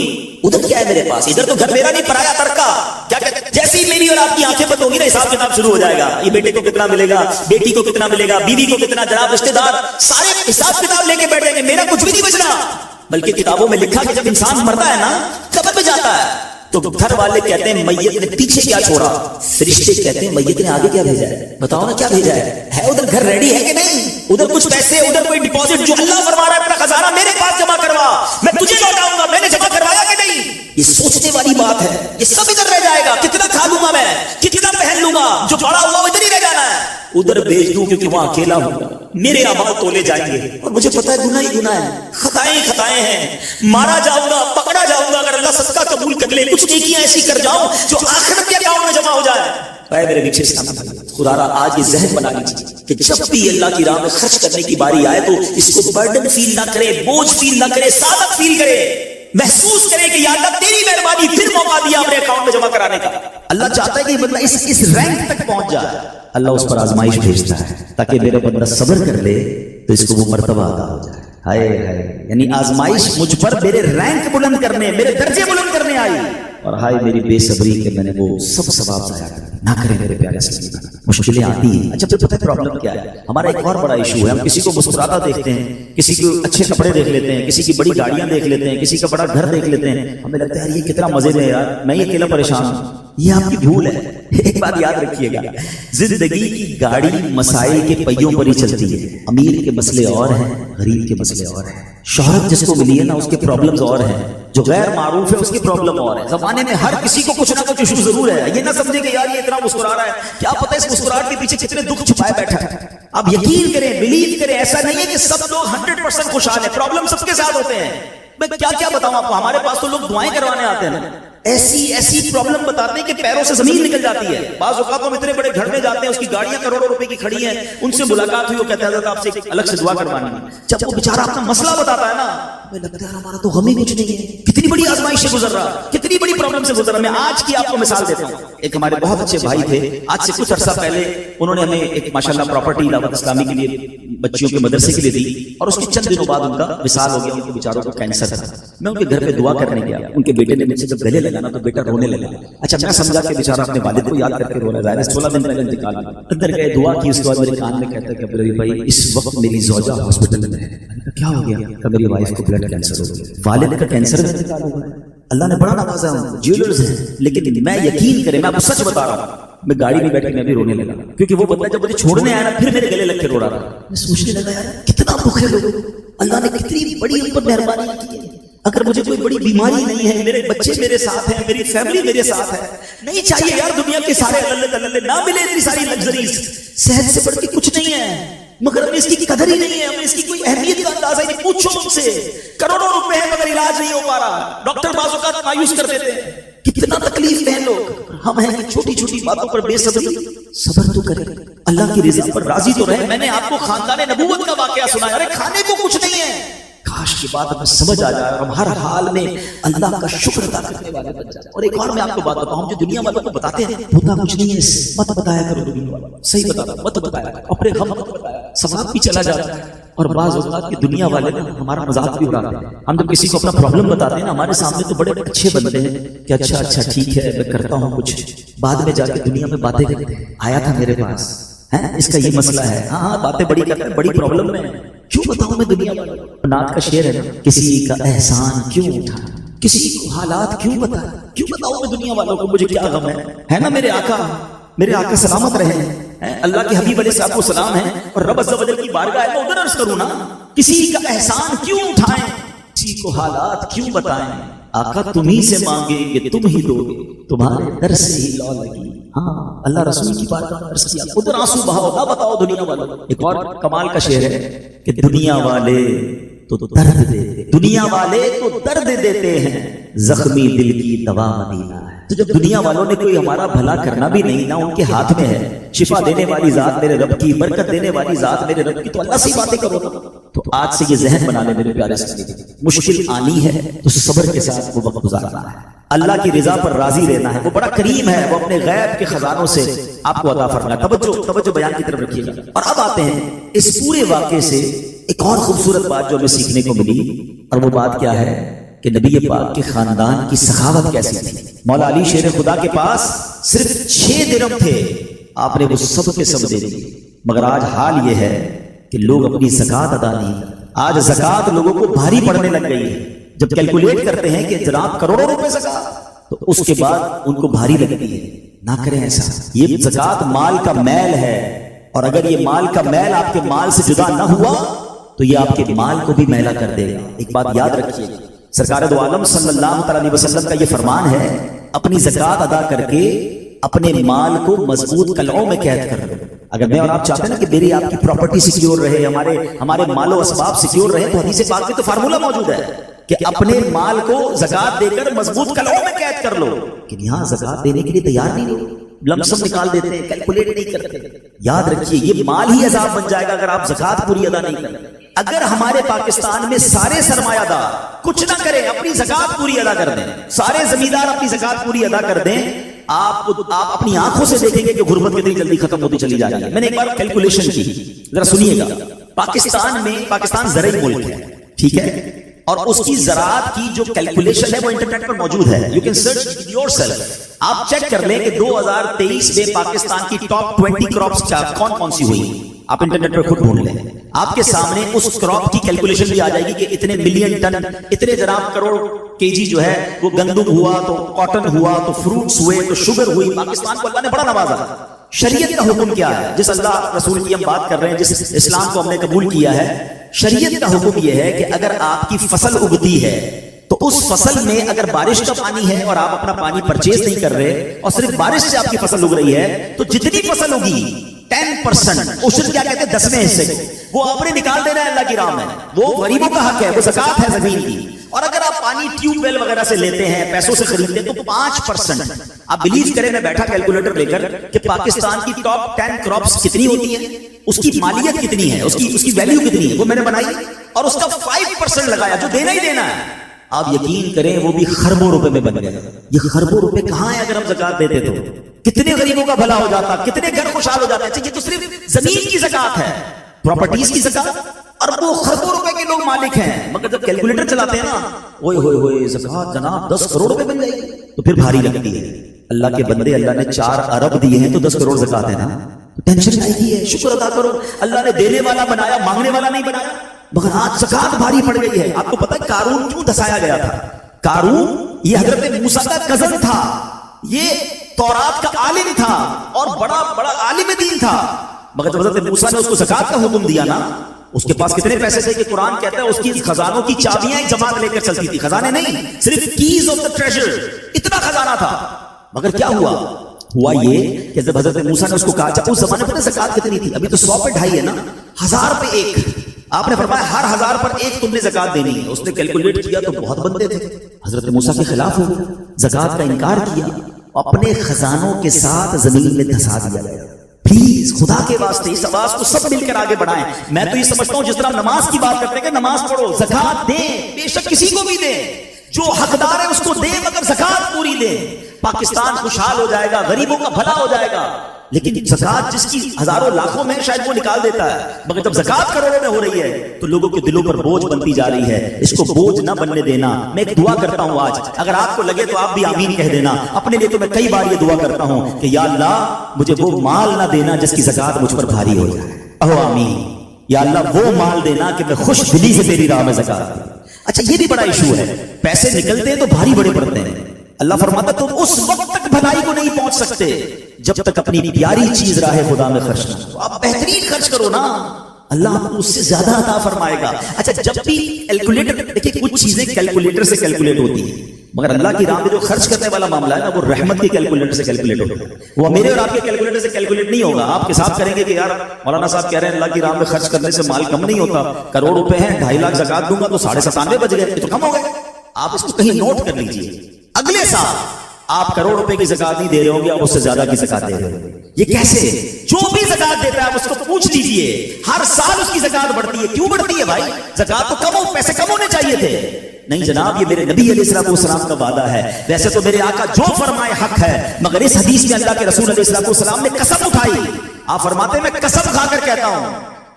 ادھر کیا ہے میرے پاس؟ ادھر تو گھر میرا نہیں, پرایا ترکا. کیا جیسے ہی میری اور آپ کی آنکھیں بند ہوگی نا, حساب کتاب شروع ہو جائے گا. یہ بیٹے کو کتنا ملے گا, بیٹی کو کتنا ملے گا, بیوی کو کتنا, جناب رشتے دار سارے حساب کتاب لے کے بیٹھ جائیں گے. میرا کچھ بھی نہیں بچنا. بلکہ کتابوں میں لکھا کہ جب انسان مرتا ہے نا, قبر میں جاتا ہے, تو گھر والے کہتے ہیں میت نے پیچھے کیا چھوڑا, فرشتے کہتے ہیں میت نے آگے کیا بھیجا ہے, بتاؤ نا کیا بھیجا ہے ادھر گھر ریڈی ہے کہ نہیں, ادھر کچھ پیسے, ادھر کوئی ڈپازٹ, جو اللہ فرما رہا ہے اپنا خزانہ میرے پاس جمع کروا, میں تجھے لوٹاؤں گا, میں نے جمع کروایا کہ نہیں؟ یہ سوچنے والی بات ہے. یہ سب ادھر رہ جائے گا. کتنا کھا لوں گا میں, کتنا پہن لوں گا, جو پڑا ہوا وہ ادھر ہی رہ جانا ہے. ادھر بھیج دوں کیونکہ وہاں اکیلا ہوں, میرے اعمال تولے جائیں گے اور مجھے پتا ہے گناہ ہی گناہ ہے, خطائیں خطائیں ہیں. مارا جاؤں گا, پکڑا جاؤں گا, اگر اللہ صدقہ قبول کر لے, کچھ نیکیاں ایسی کر جاؤں جو آخرت کے اکاؤنٹ میں جمع ہو جائے. اے میرے پیچھے خدا را آج یہ ذہن بنا لیجیے کہ جب بھی اللہ کی راہ میں خرچ کرنے کی باری آئے تو اس کو برڈن فیل نہ کرے, بوجھ فیل نہ کرے, سادت فیل کرے, محسوس کرے کہ یا اللہ تیری مہربانی, پھر موقع دیا اپنے اکاؤنٹ میں جمع کرانے کا. اللہ چاہتا ہے کہ بندہ اس رینک تک پہنچ جائے. اللہ اس پر آزمائش بھیجتا ہے تاکہ میرا بندہ صبر کر لے تو اس کو وہ مرتبہ عطا ہو جائے. ہائے ہائے, یعنی آزمائش مجھ پر میرے رینک بلند کرنے, میرے درجے بلند کرنے آئی, اور ہائے میری بے صبری کہ میں نے وہ سب ثواب ضائع کر دیا. نہ کریں میرے پیارے ساتھی, مشکلیں آتی ہیں. اچھا پھر پتہ ہے پرابلم کیا ہے؟ ہمارا ایک اور بڑا ایشو ہے, ہم کسی کو مسکراتا دیکھتے ہیں, کسی کو اچھے کپڑے دیکھ لیتے ہیں, کسی کی بڑی گاڑیاں دیکھ لیتے ہیں, کسی کا بڑا گھر دیکھ لیتے ہیں, ہمیں لگتا ہے یار یہ کتنا مزے میں یار, میں یہ اکیلا پریشان ہوں. یہ آپ کی بھول ہے. ایک بات یاد رکھیے گا, زندگی کی گاڑی مسائل کے پہیوں پر ہی چلتی ہے. امیر کے مسئلے اور ہیں, غریب کے مسئلے اور ہیں. شہرت جس کو ملی ہے نا اس کے پرابلمز اور ہیں, جو غیر معروف ہے اس کی پرابلم اور ہے. زمانے میں ہر کسی کو کچھ نہ کچھ ایشو ضرور ہے. یہ نہ سمجھے کہ یار یہ اتنا مسکرا رہا ہے, کیا پتہ اس مسکراہٹ کے پیچھے کتنے دکھ چھپائے بیٹھا ہے. آپ یقین کریں, بلیو کریں, ایسا نہیں ہے کہ سب لوگ 100% خوشحال ہیں. پرابلم سب کے ساتھ ہوتے ہیں. میں کیا بتاؤں آپ کو, ہمارے پاس تو لوگ دعائیں کروانے آتے ہیں, ایسی پرابلم بتاتے ہیں کہ پیروں سے زمین نکل جاتی ہے. بعض اوقات ہم اتنے بڑے گھر میں جاتے ہیں, اس کی گاڑیاں کروڑوں روپے کی کھڑی ہیں, ان سے ملاقات ہوئی, وہ کہتا ہے حضرت آپ سے الگ سے دعا کروانی ہے. جب وہ بیچارہ اپنا مسئلہ بتاتا ہے نا, ہمیں لگتا ہے ہمارا تو غم ہی کچھ نہیں ہے. کتنی بڑی آزمائش سے گزر رہا, کتنی بڑی پرابلم سے گزر رہا. میں آج کی آپ کو مثال دیتا ہوں. ایک ہمارے بہت اچھے بھائی تھے, آج سے کچھ عرصہ پہلے انہوں نے ہمیں ایک ماشاءاللہ پراپرٹی دعوت اسلامی کے لیے بچیوں کے مدرسے کے لیے دی, اور اس کے چند دنوں بعد ان کا وصال ہو گیا. ان کے بیچاروں کو کینسر تھا. میں ان کے گھر پہ دعا کرنے گیا, ان کے بیٹے نے مجھ سے جب گلے لگانا تو بیٹا رونے لگا. اچھا میں سمجھا کہ بیچارہ اپنے والد کو یاد کر کے رو رہا ہے. 16 دن پہلے انتقال ہوا. اندر گئے, دعا کی, اس کے بعد میرے کان میں کہتا ہے کہ عبدالرحیم بھائی اس وقت میری زوجہ ہاسپٹل میں ہے. کیا ہو گیا؟ کہ میری وائف کو بلڈ کینسر ہو گیا. والد کا کینسر میں انتقال ہوا ہے. اللہ نے بڑا نوازا, جیولرز ہیں, لیکن میں یقین کریں, میں آپ کو سچ بتا رہا ہوں, میں گاڑی میں بیٹھ کے میں بھی رونے لگا, کیونکہ وہ بندہ جب مجھے چھوڑنے آیا نا پھر میرے گلے لگ کے رو رہا تھا. میں سوچنے لگا یار کتنا دکھ ہے لوگوں, اللہ نے کتنی بڑی ان پر مہربانی کی ہے. اگر مجھے کوئی بڑی بیماری نہیں ہے, میرے بچے میرے ساتھ ہیں, میری فیملی میرے ساتھ ہے, نہیں چاہیے یار دنیا کے سارے اللہ نہ ملے اتنی ساری لگژریز, صحت سے بڑھ کے کچھ نہیں ہے, مگر ہمیں اس کی قدر ہی نہیں ہے, ہمیں اس کی کوئی اہمیت کا اندازہ ہی نہیں. پوچھو مجھ سے, کروڑوں روپے ہیں مگر علاج نہیں ہو پا رہا, ڈاکٹر بعض اوقات مایوس کر دیتے ہیں. کتنا تکلیف میں ہیں لوگ. ہم ہیں کہ چھوٹی چھوٹی باتوں پر بے صبری. صبر تو کریں, اللہ کی رضا پر راضی تو رہے. میں نے آپ کو خاندان نبوت کا واقعہ سنایا, ارے کھانے کو کچھ نہیں ہے. کاش کی بات ہمیں سمجھ آ جائے اور ہم ہر حال میں اللہ کا شکر ادا کرنے والے بن جائیں. اور ایک اور میں آپ کو بات بتاؤں, جو دنیا والوں کو بتاتے ہیں ہوتا کچھ نہیں ہے, مت بتایا کرو دنیا والوں, صحیح بتا, مت بتایا, اپنے غم مت بتایا, ثواب بھی چلا جاتا ہے. اور بعض اوقات کے دنیا والے نا ہمارا مذاق بھی اڑاتے ہیں. ہم جب کسی کو اپنا پرابلم بتاتے ہیں نا, ہمارے سامنے تو بڑے اچھے بنتے ہیں کہ اچھا ٹھیک ہے میں کرتا ہوں کچھ, بعد میں جا کے دنیا میں باتیں کرتے ہیں, آیا تھا میرے پاس, اس کا یہ مسئلہ ہے, ہاں باتیں بڑی کرتے ہیں, بڑی پرابلم میں. کیوں بتاؤں میں دنیا والوں کو؟ نعت کا شعر ہے نا, کسی کا احسان کیوں اٹھا, کسی کو حالات کیوں بتایا, کیوں بتاؤں میں دنیا والوں کو مجھے کیا غم ہے نا. میرے آقا سلامت رہے, اللہ کے حبیب علیہ الصلوۃ والسلام ہیں, اور رب عز و جل کی بارگاہ میں ادھر عرض کروں نا, کسی کا احسان کیوں اٹھائیں, کسی کو حالات کیوں بتائیں. آقا تمہیں سے مانگیں گے تم ہی دو گے, تمہارے در سے ہی لو لگی. ہاں اللہ رسول کی بارگاہ میں عرض کیا, ادھر آنسو بہاؤ, نہ بتاؤ دنیا والوں. ایک اور کمال کا شعر ہے کہ دنیا والے تو درد دیتے, دنیا والے تو درد دیتے ہیں, زخمی دل کی دوا مدینہ ہے. تو جب دنیا والوں نے کوئی ہمارا بھلا کرنا بھی نہیں, نہ ان کے ہاتھ میں ہے, شفا دینے والی ذات میرے رب کی, برکت دینے والی ذات میرے رب کی, تو اللہ سے باتیں کرو. تو آج سے یہ ذہن بنا لے میرے پیارے ساتھی, مشکل آنی ہے تو صبر کے ساتھ وہ وقت گزارنا ہے, اللہ کی رضا پر راضی رہنا ہے. وہ بڑا کریم ہے, وہ اپنے غیب کے خزانوں سے آپ کو عطا فرمائے. توجہ بیان کی طرف رکھیے گا. اور اب آتے ہیں اس پورے واقعے سے ایک اور خوبصورت بات جو ہمیں سیکھنے کو ملی, اور وہ بات کیا ہے کہ نبی پاک کے خاندان کی سخاوت کیسی تھی. مولا علی شیر خدا کے پاس صرف 6 درہم تھے, آپ نے وہ سب کے سب دے دیے. مگر آج حال یہ ہے کہ لوگ اپنی زکات ادا نہیں کرتے. آج زکات لوگوں کو بھاری پڑنے لگ گئی ہے. جب کیلکولیٹ کرتے ہیں کہ جناب کروڑوں روپے زکات, تو اس کے بعد ان کو بھاری لگتی ہے. نہ کریں ایسا. یہ زکات مال کا میل ہے, اور اگر یہ مال کا میل آپ کے مال سے جدا نہ ہوا تو یہ آپ کے مال کو بھی میلا کر دے گا. ایک بات یاد رکھیے, سرکار دو عالم صلی اللہ علیہ وسلم کا یہ فرمان ہے، اپنی زکات ادا کر کے اپنے مال کو مضبوط قلعوں میں قید کر لو۔ اگر میں اور آپ چاہتے ہیں نا کہ میری آپ کی پراپرٹی سیکیور رہے، ہمارے مال و اسباب سیکیور رہے، تو حدیث پاک میں تو فارمولا موجود ہے کہ اپنے مال کو زکات دے کر مضبوط قلعوں میں قید کر لو۔ لیکن یہاں زکات دینے کے لیے تیار نہیں لوگ، لمسم نکال دیتے ہیں، کیلکولیٹ نہیں کرتے۔ یاد رکھیے یہ مال ہی عذاب بن جائے گا اگر آپ زکات پوری ادا نہیں کریں۔ اگر ہمارے پاکستان میں سارے سرمایہ دار کچھ نہ کریں، اپنی زکات پوری ادا کر دیں، سارے زمیندار اپنی زکات پوری ادا کر دیں، آپ اپنی آنکھوں سے دیکھیں گے کہ غربت کتنی جلدی ختم ہوتی چلی جا رہی ہے۔ میں نے ایک بار کیلکولیشن کی، ذرا سنیے گا۔ پاکستان زرعی ملک ہے، ٹھیک ہے، اور اس کی زراعت کی جو کیلکولیشن ہے وہ انٹرنیٹ پر موجود ہے، you can search your self. آپ چیک کر لیں کہ 2023 میں پاکستان کی ٹاپ 20 کراپس کون سی ہوئی، آپ انٹرنیٹ پر خود ڈھونڈ لیں، آپ کے سامنے اس کراپ کی کیلکولیشن بھی آ جائے گی کہ اتنے ملین ٹن، اتنے جناب کروڑ کے جی جو ہے وہ گندم ہوا، تو کاٹن ہوا، تو فروٹس ہوئے، تو شوگر ہوئی۔ پاکستان کو اللہ نے بڑا نوازا۔ شریعت کا حکم کیا ہے؟ جس اللہ رسول کی ہم بات کر رہے ہیں، جس اسلام کو ہم نے قبول کیا ہے، شریعت کا حکم یہ ہے کہ اگر آپ کی فصل اگتی ہے تو اس فصل میں اگر بارش کا پانی ہے اور آپ اپنا پانی پرچیز نہیں کر رہے اور صرف بارش سے آپ کی فصل اگ رہی ہے، تو جتنی فصل ہوگی 10% عشر کیا کہتے ہیں 10ویں حصے کو، وہ آپ نے نکال دینا ہے اللہ کی راہ میں، وہ غریبوں کا حق ہے، وہ زکات ہے زمین کی۔ اور اگر آپ پانی ٹیوب ویل وغیرہ سے لیتے ہیں، پیسوں سے خریدتے ہیں، تو 5%۔ آپ بلیو کریں، میں بیٹھا کیلکولیٹر لے کر کہ پاکستان کی ٹاپ 10 کراپس کتنی ہوتی ہیں، اس کی مالیت کتنی ہے، اس کی ویلیو کتنی ہے، وہ میں نے بنائی اور اس کا 5% لگایا جو دینا ہی دینا ہے۔ آپ یقین کریں وہ بھی خربوں روپے میں بن گیا۔ یہ خربوں روپے کہاں ہیں اگر ہم زکات دیتے تو؟ کتنے غریبوں کا بھلا ہو جاتا، کتنے گھر خوشحال ہو جاتے ہیں۔ یہ تو صرف زمین کی زکات ہے، پراپرٹیز کی زکات، اور وہ خربوں روپے کے لوگ مالک ہیں، مگر جب کیلکولیٹر چلاتے ہیں نا، اوئے ہوئے ہوئے زکات جناب 10 کروڑ روپے بن جائے گی، تو پھر بھاری لگتی ہے۔ اللہ کے بندے، اللہ نے 4 ارب دیے ہیں تو 10 کروڑ زکات ہے نا، ٹینشن نہیں کی ہے، شکر ادا کرو۔ اللہ نے دینے والا بنایا، مانگنے والا نہیں بنایا، مگر آج زکات بھاری پڑ گئی ہے۔ آپ کو پتہ ہے قارون کیوں دسایا گیا تھا؟ قارون یہ حضرت موسیٰ کا کزن تھا، یہ تورات کا عالم تھا اور بڑا عالم دین تھا، مگر جب حضرت موسیٰ نے اس کو زکات کا حکم دیا نا، اس کے پاس کتنے پیسے تھے کہ قرآن کہتا ہے اس کی خزانوں کی چابیاں ایک جماعت لے کر چلتی تھی، خزانے نہیں، صرف کیز آف دا ٹریجر، اتنا خزانہ تھا۔ مگر کیا ہوا یہ کہ جب حضرت موسیٰ نے اس کو کہا، جب اس زمانے پر زکات کتنی تھی؟ ابھی تو 100 پہ 2.5 ہے نا، 1000 پہ 1۔ آپ نے فرمایا ہر 1000 پر 1 تم نے زکات دینی ہے۔ اس نے کیلکولیٹ کیا تو بہت بندے تھے، حضرت موسیٰ کے خلاف ہو گئے، زکات کا انکار کیا، اپنے خزانوں کے ساتھ زمین میں دھسا دیا گیا۔ پلیز خدا کے واسطے اس آواز کو سب مل کر آگے بڑھائیں۔ میں تو یہ سمجھتا ہوں جس طرح نماز کی بات کرتے ہیں کہ نماز پڑھو، زکات دیں، بے شک کسی کو بھی دیں، جو حقدار ہے اس کو دیں، مگر زکات پوری دیں۔ پاکستان خوشحال ہو جائے گا، غریبوں کا بھلا ہو جائے گا۔ لیکن زکات جس کی ہزاروں لاکھوں میں شاید وہ نکال دیتا ہے، مگر جب زکات کروڑوں میں ہو رہی ہے تو لوگوں کے دلوں پر بوجھ بنتی جا رہی ہے۔ اس کو بوجھ نہ بننے دینا۔ میں ایک دعا کرتا ہوں آج، اگر آپ کو لگے تو آپ بھی آمین کہہ دینا۔ اپنے لیے تو میں کئی بار یہ دعا کرتا ہوں کہ یا اللہ مجھے وہ مال نہ دینا جس کی زکات مجھ پر بھاری ہو جائے۔ اہو آمین۔ یا اللہ وہ مال دینا کہ میں خوش دلی سے تیری راہ میں زکات دوں۔ اچھا یہ بھی بڑا ایشو ہے، پیسے نکلتے ہیں تو بھاری بڑے پڑتے ہیں۔ اللہ فرماتا تم اس وقت تک بھلائی کو نہیں پہنچ سکتے جب تک اپنی پیاری چیز راہ خدا میں خرچ نہ کرو۔ آپ بہترین خرچ کرو نا، اللہ آپ کو اس سے زیادہ عطا فرمائے گا۔ اچھا جب بھی کیلکولیٹر، دیکھیے کچھ چیزیں کیلکولیٹر سے کیلکولیٹ ہوتی ہیں، مگر اللہ کی راہ میں جو خرچ کرنے والا معاملہ ہے نا، وہ رحمت کے کیلکولیٹر سے کیلکولیٹ ہوتا ہے۔ وہ میرے اور آپ کے کیلکولیٹر سے کیلکولیٹ نہیں ہوگا۔ آپ حساب کریں گے کہ یار مولانا صاحب کہہ رہے ہیں اللہ کی راہ میں خرچ کرنے سے مال کم نہیں ہوتا، کروڑ روپے ہیں 2.5 لاکھ زکات دوں گا تو 97.5 بچ گئے، تو کم ہو گئے۔ آپ اس کو کہیں نوٹ کر لیجئے، اگلے سال آپ کروڑ روپے کی زکات نہیں دے رہے ہوں گے، آپ اس سے زیادہ کی زکات دے رہے ہوں گے۔ یہ کیسے؟ جو بھی زکات دیتا ہے آپ اس کو پوچھ لیجئے، ہر سال اس کی زکات بڑھتی ہے۔ کیوں بڑھتی ہے بھائی؟ زکات تو کم ہو، پیسے کم ہونے چاہیے تھے۔ نہیں جناب، یہ میرے نبی علیہ السلام کا وعدہ ہے۔ ویسے تو میرے آقا جو فرمائے حق ہے، مگر اس حدیث میں اللہ کے رسول علیہ السلام نے قسم اٹھائی۔ آپ فرماتے ہیں میں قسم کھا کر کہتا ہوں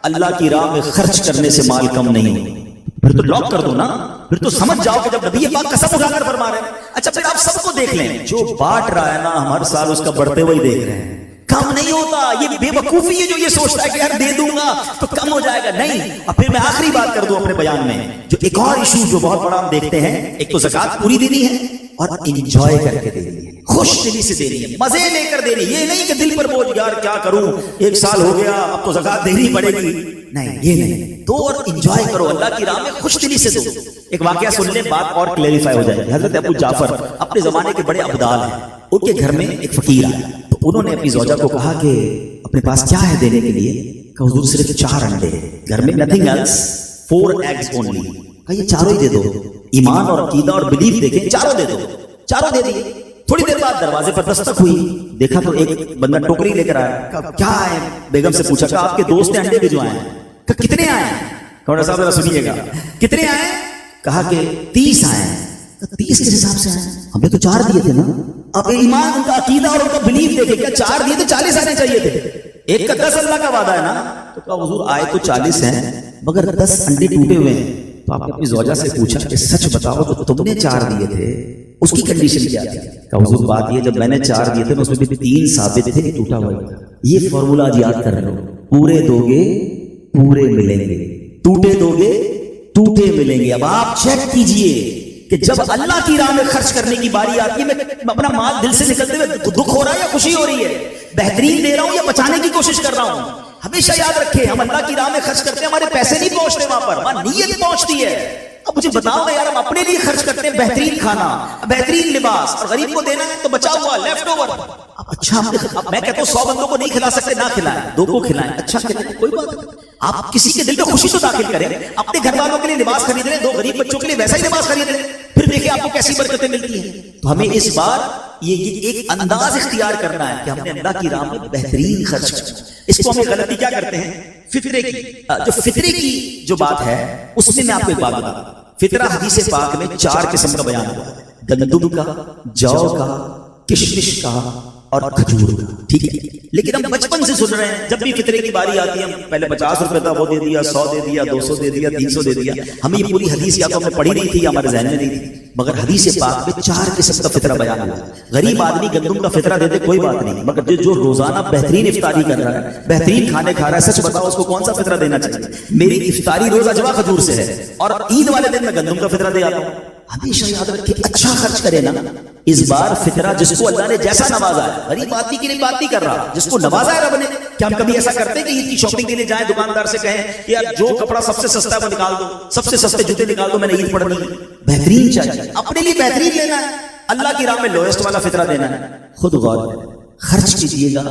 اللہ کی راہ میں خرچ کرنے سے مال کم نہیں ہو۔ پھر تو لاک کر دو نا، پھر تو سمجھ جاؤ کہ جب نبی پاک قسم اٹھا کر فرما رہے ہیں۔ اچھا پھر آپ سب کو دیکھ لیں، جو بانٹ رہا ہے نا ہر سال اس کا بڑھتے ہوئے دیکھ رہے ہیں، کم نہیں ہوتا۔ یہ بے وقوفی ہے جو یہ سوچتا ہے کہ یار دے دوں گا تو کم ہو جائے گا، نہیں۔ اب پھر میں آخری بات کر دوں اپنے بیان میں، جو ایک اور ایشو جو بہت بڑا ہم دیکھتے ہیں، ایک تو زکات پوری دینی ہے اور انجوائے کر کے دینی ہے، خوش دلی سے دینی ہے، مزے لے کر دینی ہے۔ یہ نہیں کہ دل پر بوجھ، یار کیا کروں 1 سال ہو گیا اب تو زکات دینی پڑے گی، نہیں یہ نہیں۔ دو اور انجوائے کرو، اللہ کی راہ میں خوش دلی سے دو۔ ایک واقعہ سن لیں، بات اور کلیریفائی ہو جائے گی. حضرت ابو جعفر اپنے زمانے کے بڑے ابدال ہیں. ان کے گھر میں ایک فقیر آیا تو انہوں نے اپنی زوجہ کو کہا کہ اپنے پاس کیا ہے دینے کے لیے؟ کہ حضور صرف 4 انڈے گھر میں، نتھنگ ایلس، 4 ایگز اونلی. کہا یہ چاروں ہی دے دو. ایمان اور عقیدہ اور بلیف دیکھیں، چاروں دے دو. چاروں دے دیے. تھوڑی دیر بعد دروازے پر دستک ہوئی، دیکھا تو ایک بندہ ٹوکری لے کر آیا. کہا کیا ہے؟ بیگم سے پوچھا. کہا آپ کے دوست نے انڈے بھجوائے ہیں. کہا کتنے آئے ہیں؟ تھوڑا سا ذرا سنیے گا. کتنے آئے؟ کہا کہ 30 آئے ہیں. 30 کس حساب سے آئے؟ ہم نے تو 4 دیے تھے نا. اب ایمان، ان کا عقیدہ اور ان کا بلیف دیکھے. کیا 4 دیے تو 40 آنے چاہیے تھے. ایک کا 10 اللہ کا وعدہ ہے نا. تو کہا حضور آئے تو 40 ہیں مگر 10 انڈے ٹوٹے ہوئے ہیں. تو آپ نے اپنی زوجہ سے پوچھا کہ سچ بتاؤ جو تم نے 4 دیے تھے اس کی کنڈیشن کیا تھی؟ کہ حضور بات یہ جب میں نے 4 دیے تھے اس میں بھی 3 ثابت تھے کہ ٹوٹا ہوا تھا. یہ فارمولا آج یاد کر لو. پورے دو گے پورے ملیں گے، ٹوٹے دو گے ٹوٹے ملیں گے. اب آپ چیک کیجئے کہ جب اللہ کی راہ میں خرچ کرنے کی باری آتی ہے، میں اپنا مال دل سے نکلتے ہوئے دکھ ہو رہا ہے یا خوشی ہو رہی ہے؟ بہترین دے رہا ہوں یا بچانے کی کوشش کر رہا ہوں؟ ہمیشہ یاد رکھیں، ہم اللہ کی راہ میں خرچ کرتے ہیں، ہمارے پیسے نہیں پہنچتے وہاں پر، وہاں نیت پہنچتی ہے. اب مجھے بتاؤ نا یار، ہم اپنے لیے خرچ کرتے ہیں بہترین کھانا، بہترین لباس، اور غریب کو دینا ہے تو بچا ہوا لیفٹ اوور. اچھا میں کہتا ہوں 100 بندوں کو نہیں کھلا سکتے، نہ کھلائیں، 2 کو کھلائیں. اچھا کھلائیں، کوئی بات نہیں. آپ کسی کے دل میں خوشی تو داخل کریں. اپنے گھر والوں کے لیے لباس خرید لیں، 2 غریب بچوں کے لیے ویسا ہی لباس خرید لیں، پھر دیکھیں آپ کو کیسی برکتیں ملتی ہیں. تو ہمیں اس بار یہ ایک انداز اختیار کرنا ہے کہ ہم نے اللہ کی راہ میں بہترین خرچ کرنا. اس کو ہمیں غلطی کیا کرتے ہیں؟ فطرے کی. جو فطرے کی جو بات ہے اس میں آپ کو ایک بات بتاؤں. فطرہ حدیث پاک میں 4 قسم کا بیان ہوا ہے: گندم کا، جو کا، کشمش کا اور کھجور کا. ٹھیک ہے، لیکن ہم بچپن سے سن رہے ہیں جب بھی فطرے کی باری آتی ہے ہم پہلے 50 روپے تھا وہ دے دیا، 100 دے دیا، 200 دے دیا، 300 دے دیا. ہمیں یہ پوری حدیث یا تو ہم نے پڑھی نہیں تھی یا ہمارے ذہن میں نہیں تھی، مگر حدیث پاک میں 4 قسم کا فطرہ بیان ہوا. غریب آدمی گندم کا فطرہ دے دے کوئی بات نہیں، مگر جو روزانہ بہترین افطاری کر رہا ہے، بہترین کھانے کھا رہا ہے، سچ بتاؤ اس کو کون سا فطرہ دینا چاہیے؟ میری افطاری روز اجوا کھجور سے ہے اور عید والے دن میں گندم کا فطرہ دے آتا ہوں. ہمیشہ یاد رکھیں اچھا خرچ کرے نا. اس بار فطرہ جس کو اللہ نے جیسا نوازا ہے، غریب آدمی کی نہیں بات نہیں کر رہا، جس کو نوازا ہے رب نے. کیا ہم کبھی ایسا کرتے ہیں کہ عید کی شاپنگ کے لیے جائیں دکاندار سے کہیں کہ یار جو کپڑا سب سے سستا ہے وہ نکال دو، سب سے سستے جوتے نکال دو، میں نے عید پڑھنی ہے؟ بہترین چاہیے، اپنے لیے بہترین لینا ہے، اللہ کی راہ میں لوئسٹ والا فطرہ دینا ہے. خود غور کریں، خرچ کیجیے گا،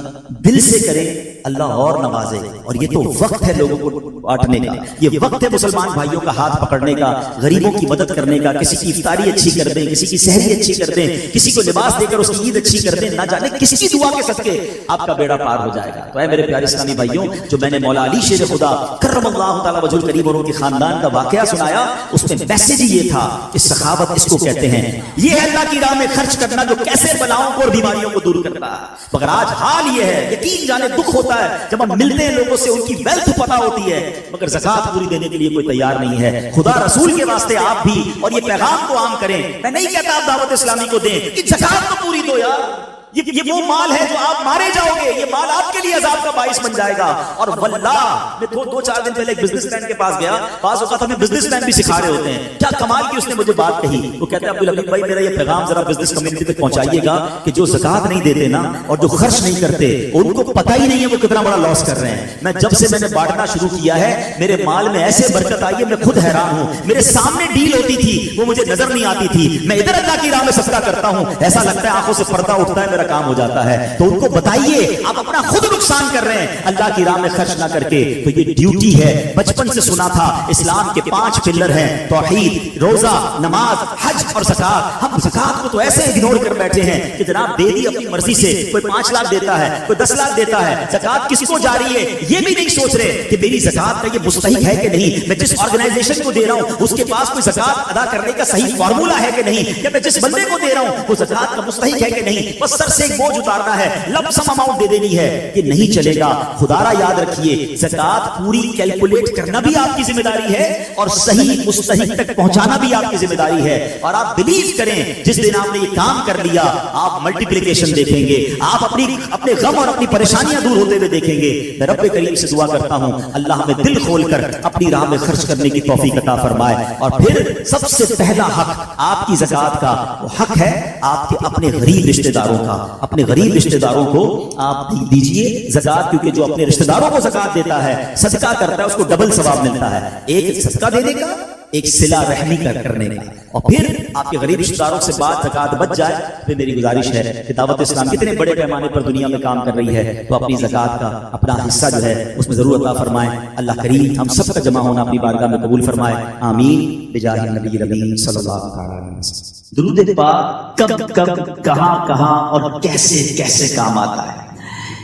دل سے کریں، اللہ اور نوازے. اور یہ تو وقت ہے لوگوں کو بانٹنے کا، یہ وقت ہے مسلمان بھائیوں کا ہاتھ پکڑنے کا، غریبوں کی مدد کرنے کا. کسی کی افطاری اچھی کر دیں، کسی کی سحری اچھی کر دیں، کسی کو لباس دے کر اس کی عید اچھی کر دیں. نہ جانے کس کی دعا کے صدقے آپ کا بیڑا پار ہو جائے گا. تو اے میرے پیارے اسلامی بھائیوں، جو میں نے مولا علی شیر خدا کرم اللہ تعالی وجہ الکریم اور ان کے خاندان کا واقعہ سنایا، اس میں میسج یہ تھا کہ سخاوت اس کو کہتے ہیں. یہ ہے اللہ کی راہ میں خرچ کرنا جو کیسے بلاؤں کو اور بیماریوں کو دور کرتا ہے. مگر آج حال یہ ہے، یقین جانے دکھ ہوتا ہے جب ہم ملتے ہیں لوگوں سے، ان کی ویلتھ پتہ ہوتی ہے مگر زکات پوری دینے کے لیے کوئی تیار نہیں ہے. خدا رسول کے واسطے آپ بھی اور یہ پیغام کو عام کریں. میں نہیں کہتا آپ دعوت اسلامی کو دیں کہ زکات تو پوری دو یار، یہ وہ مال ہے جو آپ مارے جاؤ گے، یہ مال آپ کے لیے عذاب کا باعث بن جائے گا. اور واللہ میں 2-4 دن پہلے ایک بزنس مین کے پاس گیا، بعض اوقات ہمیں بزنس مین بھی سکھا رہے ہوتے ہیں. کیا کمال کی اس نے مجھے بات کہی، وہ کہتے ہیں عبدالحمید بھائی میرا یہ پیغام ذرا بزنس کمیونٹی تک پہنچائیے گا کہ جو زکات نہیں دیتے نا اور جو خرچ نہیں کرتے ان کو پتہ ہی نہیں ہے وہ کتنا بڑا لاس کر رہے ہیں. میں نے بانٹنا شروع کیا ہے، میرے مال میں ایسے برکت آئی ہے، میں خود حیران ہوں. میرے سامنے ڈیل ہوتی تھی وہ مجھے نظر نہیں آتی تھی، میں ادھر اللہ کی راہ میں صدقہ کرتا ہوں، ایسا لگتا ہے آنکھوں سے پردہ اٹھتا ہے، میرا کام ہو جاتا ہے. تو ان کو بتائیے آپ اپنا خود نقصان کر رہے ہیں اللہ کی راہ میں خرچ نہ کر کے. تو یہ ڈیوٹی ہے. بچپن سے سنا تھا اسلام کے 5 پلر ہیں: توحید، روزہ، نماز، حج اور زکات. ہم زکات کو تو ایسے اگنور کر بیٹھے ہیں کہ جناب دے دی اپنی مرضی سے، کوئی 5 لاکھ دیتا ہے، کوئی 10 لاکھ دیتا ہے. زکات کس کو جاری ہے یہ بھی نہیں سوچ رہے کہ میری زکات کا یہ مستحق ہے کہ نہیں، میں جس آرگنائزیشن کو دے رہا ہوں اس کے پاس کوئی زکات ادا کرنے کا صحیح فارمولا ہے کہ نہیں، کہ میں جس بندے کو دے رہا ہوں وہ زکات کا مستحق ہے کہ نہیں. بس سر سے ایک بوجھ اتارنا ہے، لم سم اماؤنٹ دے دینی ہے، یہ نہیں چلے گا. خدا را یاد رکھیے زکات پوری کیلکولیٹ کرنا بھی آپ کی ذمہ داری ہے اور صحیح مستحق تک پہنچانا بھی آپ کی ذمہ داری ہے. اور آپ بلیو کریں جس دن آپ نے یہ کام کر لیا آپ ملٹیپلیکیشن دیکھیں گے، آپ اپنے غم اور اپنی پریشانیاں دور ہوتے ہوئے دیکھیں گے. میں رب کریم سے دعا کرتا ہوں اللہ ہمیں دل کھول کر اپنی راہ میں خرچ کرنے کی توفیق عطا فرمائے. اور پھر سب سے پہلا حق آپ کی زکات کا وہ حق ہے آپ کے اپنے غریب رشتہ داروں کا. اپنے غریب رشتہ داروں کو آپ دیجئے زکات، کیونکہ جو اپنے رشتہ داروں کو زکات دیتا ہے، صدقہ کرتا ہے، اس کو ڈبل ثواب ملتا ہے. ایک صدقہ دینے کا ایک صلہ رحمی کا کرنے کا، اور پھر آپ کے غریب رشتہ داروں سے بات زکوٰۃ بچ جائے، پھر میری گزارش ہے کہ دعوت اسلام کتنے بڑے پیمانے پر دنیا میں کام کر رہی ہے، تو اپنی زکوٰۃ کا اپنا حصہ جو ہے اس میں ضرور عطا فرمائیں۔ اللہ کریم ہم سب کا جمع ہونا اپنی بارگاہ میں قبول فرمائے، آمین بجاہ النبی الامین صلی اللہ علیہ وسلم۔ درود پاک کب کب کہاں کہاں اور کیسے کیسے کام آتا ہے؟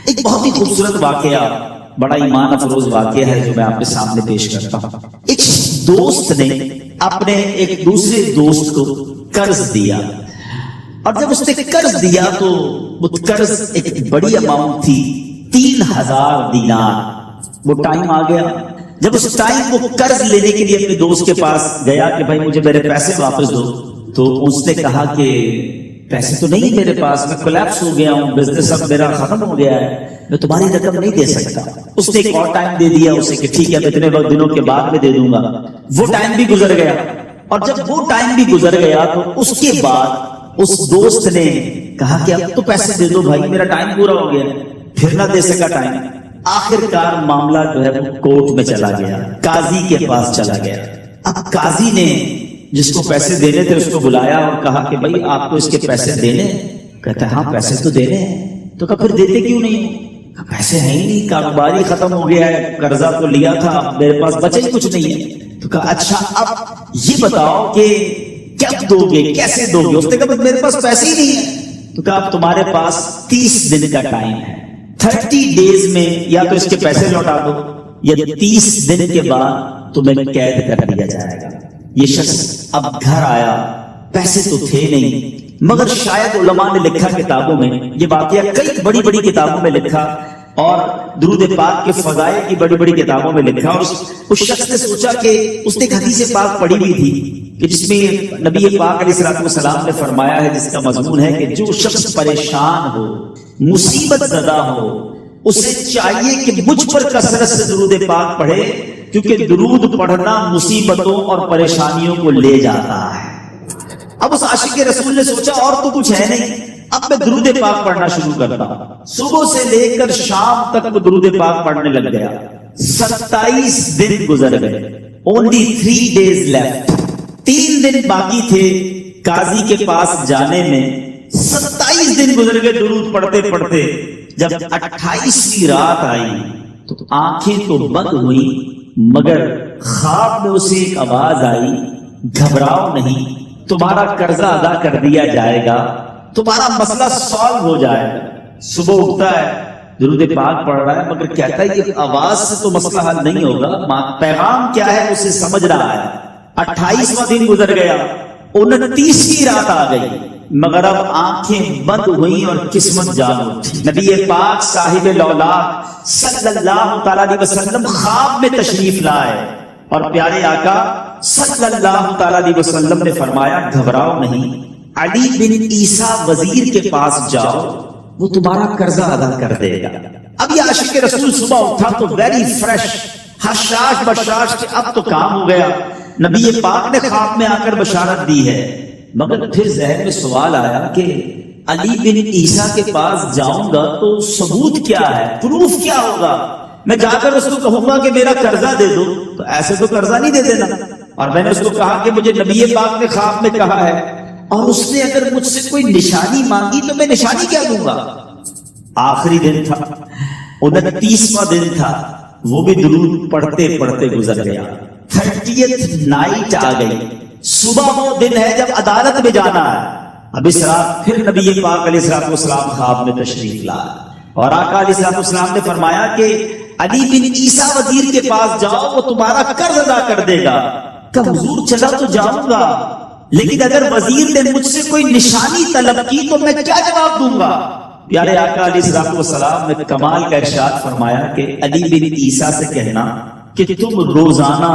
ایک بہت ہی خوبصورت واقعہ، بڑا ایمان افروز واقعہ ہے جو میں آپ کے سامنے پیش کرتا ہوں۔ ایک دوست نے اپنے ایک دوسرے دوست کو قرض دیا، اور جب اس نے قرض دیا تو وہ قرض ایک بڑی اماؤنٹ تھی، 3000 دینار۔ وہ ٹائم آ گیا جب اس ٹائم وہ قرض لینے کے لیے اپنے دوست کے پاس گیا کہ بھائی مجھے میرے پیسے واپس دو، تو اس نے کہا کہ پیسے تو نہیں میرے پاس، میں کولیپس ہو گیا ہوں، بزنس اب میرا ختم ہو گیا ہے، میں تمہاری رقم نہیں دے سکتا۔ اس نے ایک اور ٹائم دے دیا اسے کہ ٹھیک ہے میں اتنے وقت دنوں کے بعد میں دے دوں گا۔ وہ ٹائم بھی گزر گیا، اور جب وہ ٹائم بھی گزر گیا تو اس کے بعد اس دوست نے کہا کہ اب تو پیسے دے دو بھائی، میرا ٹائم پورا ہو گیا، پھر نہ دے سکا ٹائم۔ آخر کار معاملہ جو ہے وہ کورٹ میں چلا گیا، قاضی کے پاس چلا گیا۔ اب قاضی نے جس کو پیسے دینے تھے اس کو بلایا اور کہا کہ بھائی آپ کو اس کے پیسے دینے؟ کہتا ہے ہاں پیسے تو دینے ہیں۔ تو کہا پھر دیتے کیوں نہیں؟ پیسے ہیں ہی نہیں، کاروبار ہی ختم ہو گیا ہے، قرضہ تو لیا تھا، میرے پاس بچے ہی کچھ نہیں ہے۔ تو کہا اچھا اب یہ بتاؤ کہ کب دو گے، کیسے دو گے؟ اس نے کہا میرے پاس پیسے ہی نہیں ہے۔ تو کہا اب تمہارے پاس 30 دن کا ٹائم ہے، 30 ڈیز میں یا تو اس کے پیسے لوٹا دو یا 30 دن کے بعد تمہیں قید کر دیا جائے گا۔ یہ شخص اب گھر آیا، پیسے تو تھے نہیں، مگر شاید علماء نے لکھا کتابوں میں، یہ واقعہ کئی بڑی بڑی کتابوں میں لکھا، اور درود پاک کے فضائل کی بڑی بڑی کتابوں میں لکھا، اور اس شخص نے سوچا کہ اس نے ایک حدیث پاک پڑھی ہوئی تھی کہ جس میں نبی پاک علیہ السلام نے فرمایا ہے، جس کا مضمون ہے کہ جو شخص پریشان ہو، مصیبت زدہ ہو، اسے چاہیے کہ مجھ پر کثرت سے درود پاک پڑھے، کیونکہ درود پڑھنا مصیبتوں اور پریشانیوں کو لے جاتا ہے۔ اب اس عاشق رسول نے سوچا اور تو کچھ ہے نہیں، اب میں درود پاک پڑھنا شروع کرتا ہوں۔ صبح سے لے کر شام تک وہ درود پاک پڑھنے لگ گیا۔ 27 دن گزر گئے، only 3 days left، 3 دن باقی تھے قاضی کے پاس جانے میں۔ 27 دن گزر گئے درود پڑھتے پڑھتے۔ جب 28ویں رات آئی تو آنکھیں تو بند ہوئی، مگر خواب میں اسے ایک آواز آئی، گھبراؤ نہیں، تمہارا قرضہ ادا کر دیا جائے گا، تمہارا مسئلہ سالو ہو جائے گا۔ صبح اٹھتا ہے، درود پاک پڑھ رہا ہے، مگر کہتا ہے یہ آواز سے تو مسئلہ حل نہیں ہوگا، پیغام کیا ہے اسے سمجھ رہا ہے۔ 28واں دن گزر گیا، 29ویں رات آ گئی، مگر اب آنکھیں بند ہوئیں اور قسمت جاگ اٹھی۔ نبی پاک صاحب لولاک صلی اللہ تعالی علیہ وسلم خواب میں تشریف لائے، اور پیارے آقا صلی اللہ تعالی علیہ وسلم نے فرمایا گھبراؤ نہیں، علی بن عیسیٰ وزیر کے پاس جاؤ، وہ تمہارا قرضہ ادا کر دے گا۔ اب یہ عاشق رسول صبح اٹھا تو ویری فریش، حشاش بشاش کہ اب تو کام ہو گیا، نبی پاک نے خواب میں آ کر بشارت دی ہے۔ مگر پھر ذہن میں سوال آیا کہ علی بن عیسیٰ کے پاس جاؤں گا تو ثبوت کیا ہے، پروف کیا ہوگا؟ میں جا کر اس کو کہوں گا کہ میرا قرضہ دے دو، تو ایسے تو قرضہ نہیں دے دینا۔ اور میں نے اس کو کہا کہ مجھے نبی پاک نے خواب میں کہا ہے، اور اس نے اگر مجھ سے کوئی نشانی مانگی تو میں نشانی کیا دوں گا؟ آخری دن تھا، 29واں دن تھا، وہ بھی درود پڑھتے پڑھتے گزر گیا۔ 30th نائٹ آ گئی، صبح وہ دن ہے جب عدالت میں جانا ہے۔ اب اس رات پھر نبی پاک علیہ السلام خواب میں تشریف لائے، اور آقا علیہ السلام نے فرمایا کہ علی بن عیسیٰ وزیر کے پاس جاؤ، وہ تمہارا قرض ادا کر دے گا۔ کہ حضور چلا تو جاؤں گا، لیکن اگر وزیر نے مجھ سے کوئی نشانی طلب کی تو میں کیا جواب دوں گا؟ پیارے آقا علیہ السلام نے کمال کا ارشاد فرمایا کہ علی بن عیسیٰ سے کہنا کہ تم روزانہ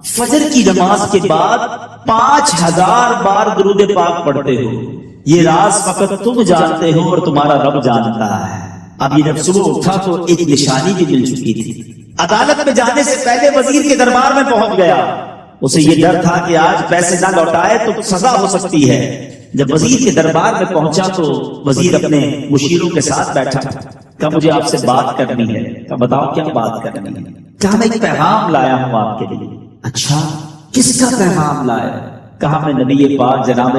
فجر کی نماز کے بعد 5000 بار درود پاک پڑھتے ہو، یہ راز فقط تم جانتے ہو اور تمہارا رب جانتا ہے۔ اب یہ جب صبح اٹھا تو ایک نشانی بھی مل چکی تھی۔ عدالت میں جانے سے پہلے وزیر کے دربار میں پہنچ گیا، اسے یہ ڈر تھا کہ آج پیسے نہ لوٹائے تو سزا ہو سکتی ہے۔ جب وزیر کے دربار میں پہنچا تو وزیر اپنے مشیروں کے ساتھ بیٹھا، کہا مجھے آپ سے بات کرنی ہے۔ کہا بتاؤ کیا بات کرنی ہے؟ کہا میں ایک پیغام لایا ہوں آپ کے لیے۔ اچھا کس کا پیغام لائے؟ کہا میں نبی پاک جناب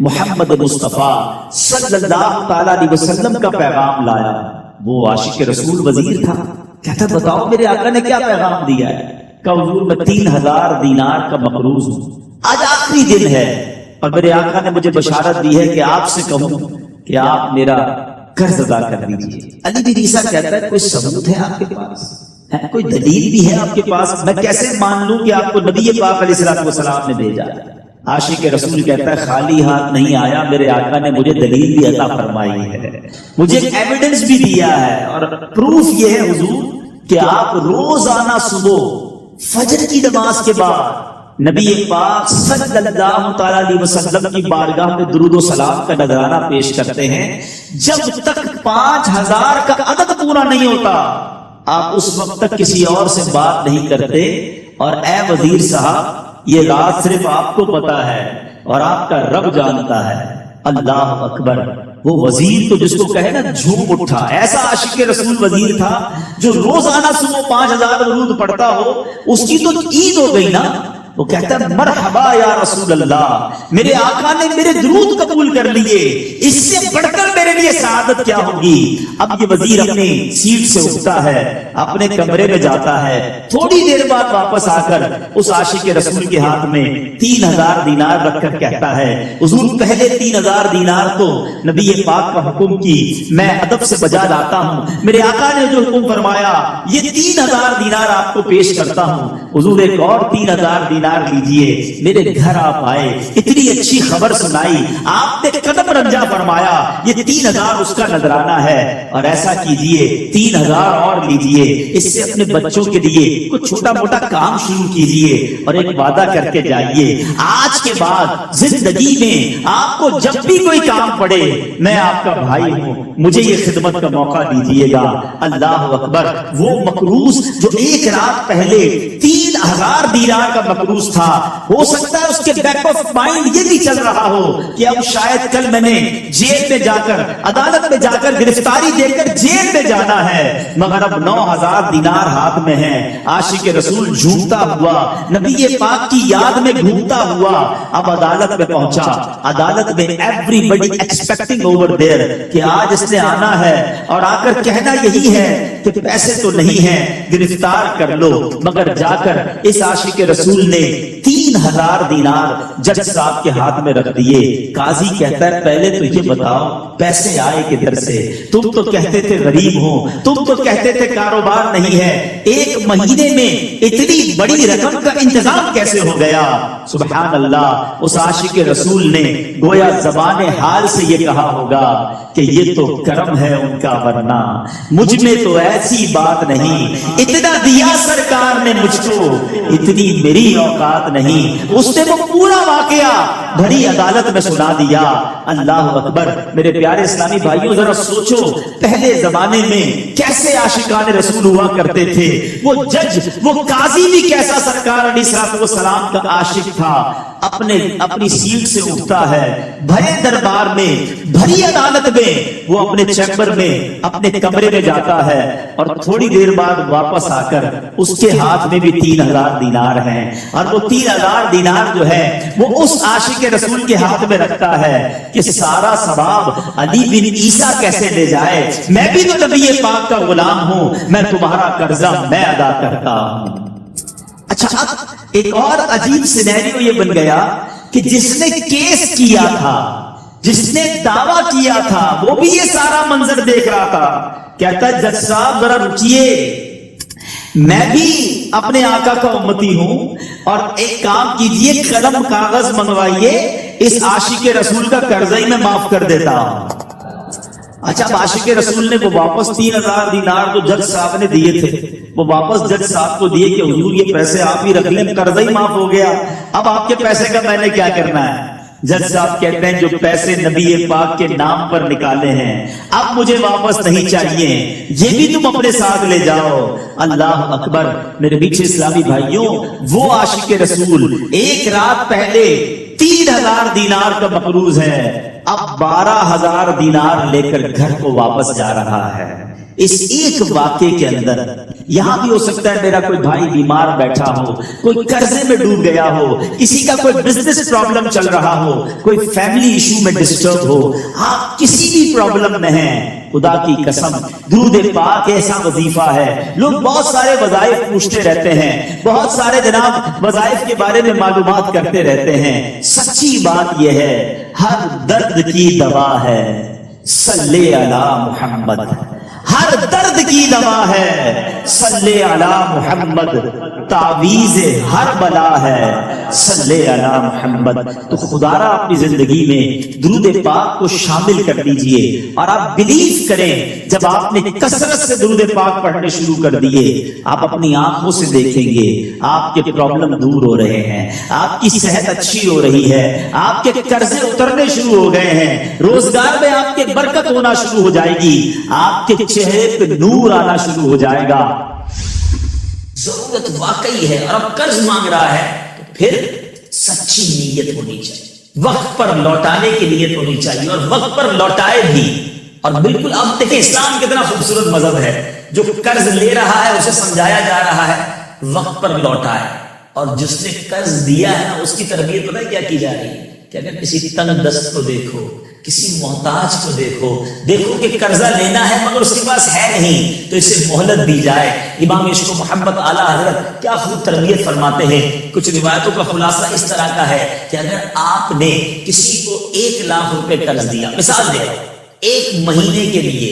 محمد مصطفیٰ صلی اللہ تعالی علیہ وسلم کا پیغام لایا۔ وہ عاشق رسول وزیر تھا، کہتا بتاؤ میرے آقا نے کیا پیغام دیا ہے؟ کہ حضور میں 3000 دینار کا مقروض ہوں، آج آخری دن ہے اور میرے آقا نے مجھے بشارت دی ہے کہ آپ سے کہوں کہ آپ میرا قرض ادا کر دیجیے۔ علی بن عیسیٰ کہتا ہے کوئی ثبوت ہے آپ کے پاس؟ کوئی دلیل بھی ہے آپ کے پاس؟ میں کیسے مان لوں کہ آپ کو نبی پاک علیہ السلام نے بھیجا؟ عاشق رسول کہتا ہے خالی ہاتھ نہیں آیا، میرے آقا نے مجھے دلیل بھی عطا فرمائی ہے، مجھے ایویڈنس بھی دیا ہے، اور پروف یہ ہے حضور کہ آپ روزانہ صبح فجر کی نماز کے بعد نبی پاک صلی اللہ تعالی علیہ وسلم کی بارگاہ میں درود و سلام کا نذرانہ پیش کرتے ہیں۔ جب تک 5000 کا عدد پورا نہیں ہوتا آپ اس وقت تک کسی اور سے بات نہیں کرتے، اور اے وزیر صاحب یہ رات صرف آپ کو پتا ہے اور آپ کا رب جانتا ہے۔ اللہ اکبر! وہ وزیر تو جس کو کہے نا جھوم اٹھا، ایسا عاشق رسول وزیر تھا جو روزانہ صبح 5000 درود پڑھتا ہو، اس کی تو عید ہو گئی نا۔ وہ کہتا ہے مرحبا یا رسول اللہ، میرے آقا نے میرے درود قبول کر لیے، اس سے بڑھ کر میرے لیے سعادت کیا ہوگی؟ اب یہ وزیر اپنی سیٹ سے اٹھتا ہے، اپنے کمرے میں جاتا ہے، تھوڑی دیر بعد واپس آ کر اس عاشق رسول کے ہاتھ میں 3000 دینار رکھ کر کہتا ہے حضور پہلے 3000 دینار تو نبی پاک کا حکم کی میں ادب سے بجا لاتا ہوں، میرے آقا نے جو حکم فرمایا یہ 3000 دینار آپ کو پیش کرتا ہوں، حضور ایک اور 3000 دینار لیجئے۔ میرے گھر آپ آئے، اتنی اچھی خبر سنائی، آپ نے قدم رنجا فرمایا، یہ 3000 اس کا نذرانہ ہے، اور ایسا کیجئے 3000 اور لیجئے، اس سے اپنے بچوں کے لیے کچھ چھوٹا موٹا کام شروع کیجئے، اور ایک وعدہ کر کے جائیے آج کے بعد زندگی میں آپ کو جب بھی کوئی کام پڑے میں آپ کا بھائی ہوں، مجھے یہ خدمت کا موقع دیجئے گا۔ اللہ اکبر! وہ مقروض جو ایک رات پہلے 3000 دینار کا مقروض تھا، ہو سکتا ہے اس کے بیک آف مائنڈ یہ بھی چل رہا ہو کہ اب شاید کل میں نے جیل میں جا کر عدالت میں جا کر گرفتاری دے کر جیل میں جانا ہے، مگر اب 9000 دینار ہاتھ میں ہیں۔ عاشق رسول جھومتا ہوا نبی پاک کی یاد میں گھومتا ہوا اب عدالت میں پہنچا۔ عدالت میں everybody expecting over there کہ آج اس نے آنا ہے اور آ کر کہنا یہی ہے کہ پیسے تو نہیں ہیں، گرفتار کر لو، مگر جا کر اس عاشق رسول نے 3000 دینار جج صاحب کے ہاتھ میں رکھ دیے۔ قاضی کہتا ہے پہلے تو یہ بتاؤ پیسے آئے کدھر سے؟ تم تو کہتے تھے غریب ہو، تم تو کہتے تھے کاروبار نہیں ہے، ایک مہینے میں اتنی بڑی رقم کا انتظام کیسے ہو گیا؟ سبحان اللہ! اس عاشق رسول نے گویا زبان حال سے یہ کہا ہوگا کہ یہ تو کرم ہے ان کا، ورنہ مجھ میں تو ایسی بات نہیں، اتنا دیا سرکار نے مجھ کو، اتنی میری اوقات نہیں۔ اس نے وہ پورا واقعہ بھری عدالت میں سنا دیا۔ اللہ اکبر! میرے پیارے اسلامی بھائیوں ذرا سوچو پہلے زمانے میں کیسے عاشقان رسول ہوا کرتے تھے۔ وہ جج، وہ قاضی بھی کیسا سرکار علیہ السلام کا عاشق تھا۔ اپنی سیٹ سے اٹھتا ہے، بھرے دربار میں، بھری عدالت میں، وہ اپنے چیمبر میں، اپنے کمرے میں جاتا ہے، اور تھوڑی دیر بعد واپس آ کر اس کے ہاتھ میں بھی 3000 دینار ہیں، اور وہ 3000 دینار جو ہے وہ اس عاشق رسول کے ہاتھ میں رکھتا ہے کہ سارا ثواب علی بن عیسیٰ کیسے لے جائے، میں بھی تو نبی پاک کا غلام ہوں، میں تمہارا قرضہ میں ادا کرتا ہوں۔ اچھا اب ایک اور عجیب سینیریو یہ بن گیا کہ جس نے کیس کیا تھا، جس نے دعویٰ کیا تھا، وہ بھی یہ سارا منظر دیکھ رہا تھا۔ کہتا ہے جج صاحب ذرا رکیے، میں بھی اپنے آقا کا امتی ہوں، اور ایک کام کیجئے قلم کاغذ منگوائیے، اس عاشق رسول کا قرضہ ہی میں معاف کر دیتا ہوں۔ اچھا عاشق رسول نے وہ واپس 3000 دینار تو جج صاحب نے دیے تھے، وہ واپس جج صاحب کو دیے کہ حضور یہ پیسے آپ ہی رکھ لیں، قرضہ ہی معاف ہو گیا، اب آپ کے پیسے کا میں نے کیا کرنا ہے؟ جج صاحب کہتے ہیں جو پیسے نبی پاک کے نام پر نکالے ہیں اب مجھے واپس نہیں چاہیے، یہ بھی تم اپنے ساتھ لے جاؤ۔ اللہ اکبر! میرے میٹھے اسلامی بھائیوں، وہ عاشق رسول ایک رات پہلے 3000 دینار کا مقروض ہے، اب 12000 دینار لے کر گھر کو واپس جا رہا ہے۔ اس ایک واقعے کے اندر یہاں بھی ہو سکتا ہے میرا کوئی بھائی بیمار بیٹھا ہو، کوئی قرضے میں ڈوب گیا ہو، کسی کا کوئی بزنس پرابلم چل رہا ہو، کوئی فیملی ایشو میں ڈسٹرب ہو، آپ کسی بھی پرابلم میں ہیں، خدا کی قسم درود پاک ایسا وظیفہ ہے۔ لوگ بہت سارے وظائف پوچھتے رہتے ہیں، بہت سارے جناب وظائف کے بارے میں معلومات کرتے رہتے ہیں، سچی بات یہ ہے ہر درد کی دوا ہے صلی علی محمد، ہر درد کی دوا ہے صلی علی محمد، تعویذ ہر بلا ہے صلی علی محمد۔ تو خدا را اپنی زندگی میں درود پاک کو شامل کر لیجئے، اور آپ بلیو کریں جب آپ نے کثرت سے درود پاک پڑھنے شروع کر دیے، آپ اپنی آنکھوں سے دیکھیں گے آپ کے پرابلم دور ہو رہے ہیں، آپ کی صحت اچھی ہو رہی ہے، آپ کے قرضے اترنے شروع ہو گئے ہیں، روزگار میں آپ کے برکت ہونا شروع ہو جائے گی، آپ کے چہرے پہ نور آنا شروع ہو جائے گا۔ ضرورت واقعی ہے اور اب قرض مانگ رہا ہے تو پھر سچی نیت ہونی چاہیے، وقت پر لوٹانے کی نیت ہونی چاہیے، اور وقت پر لوٹائے بھی۔ اور بالکل اب دیکھیں اسلام کتنا خوبصورت مذہب ہے، جو قرض لے رہا ہے اسے سمجھایا جا رہا ہے وقت پر لوٹائے، اور جس نے قرض دیا ہے نا اس کی تربیت پتہ ہے کیا کی جا رہی ہے کہ اگر کسی تنگ دست کو دیکھو، کسی محتاج کو دیکھو کہ قرضہ لینا ہے مگر اس کے پاس ہے نہیں تو اسے مہلت دی جائے۔ امام عشق و محبت اعلیٰ حضرت کیا خوب تربیت فرماتے ہیں۔ کچھ روایتوں کا خلاصہ اس طرح کا ہے کہ اگر آپ نے کسی کو 1 لاکھ روپے قرض دیا، مثال دے رہا ہوں، 1 مہینے کے لیے،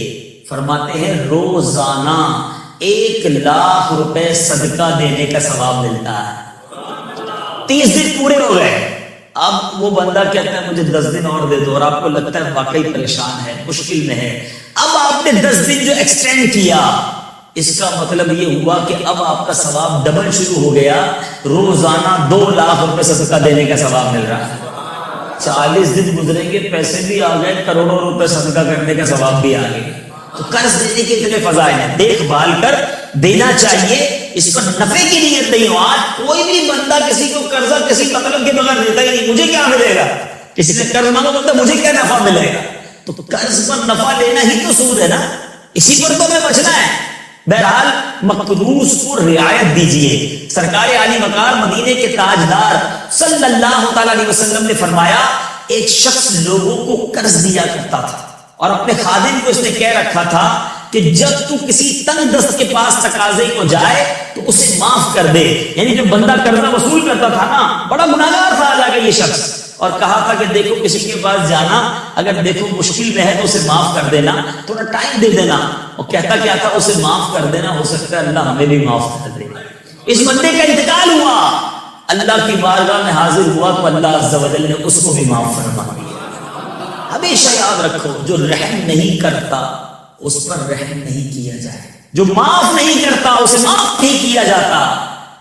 فرماتے ہیں روزانہ 1 لاکھ روپے صدقہ دینے کا ثواب ملتا ہے۔ 30 دن پورے ہو گئے، اب وہ بندہ کہتا ہے مجھے 10 دن اور دے دو، اور آپ کو لگتا ہے واقعی پریشان ہے، مشکل میں ہے، اب آپ نے 10 دن جو ایکسٹینڈ کیا، اس کا مطلب یہ ہوا کہ اب آپ کا ثواب ڈبل شروع ہو گیا، روزانہ 2 لاکھ روپے صدقہ دینے کا ثواب مل رہا ہے۔ 40 دن گزریں گے، پیسے بھی آ گئے، کروڑوں روپے صدقہ کرنے کا ثواب بھی آ گئے۔ تو قرض دینے کے اتنے فضائل ہیں، دیکھ بھال کر دینا چاہیے، اس پر نفع کی نیت نہیں ہو۔ آج کوئی بھی بندہ کسی کو قرضہ کسی مطلب کے بغیر دیتا ہی نہیں، مجھے کیا ملے گا، کسی سے قرض مانگو بولتا مجھے کیا نفع ملے گا، تو قرض پر نفع لینا ہی تو سود ہے نا، اسی پر تو ہمیں بچنا ہے۔ بہرحال مقروض کو رعایت دیجیے۔ سرکار عالی وقار مدینے کے تاجدار صلی اللہ تعالی علیہ وسلم نے فرمایا ایک شخص لوگوں کو قرض دیا کرتا تھا، اور اپنے خادم کو اس نے کہہ رکھا تھا کہ جب تو کسی تنگ دست کے پاس تقاضے کو جائے تو اسے معاف کر دے، یعنی جو بندہ قرضہ وصول کرتا تھا نا، بڑا گناہگار تھا آ یہ شخص، اور کہا تھا کہ دیکھو کسی کے پاس جانا، اگر دیکھو مشکل میں ہے تو اسے معاف کر دینا، تھوڑا ٹائم دے دینا، اور کہتا کیا تھا اسے معاف کر دینا، ہو سکتا ہے اللہ ہمیں بھی معاف کر دے۔ اس بندے کا انتقال ہوا، اللہ کی بارگاہ میں حاضر ہوا تو اللہ عز و جل نے اس کو بھی معاف فرما دیا۔ ہمیشہ یاد رکھو جو رحم نہیں کرتا اس پر رحم نہیں کیا جائے، جو معاف نہیں کرتا اسے معاف نہیں کیا جاتا۔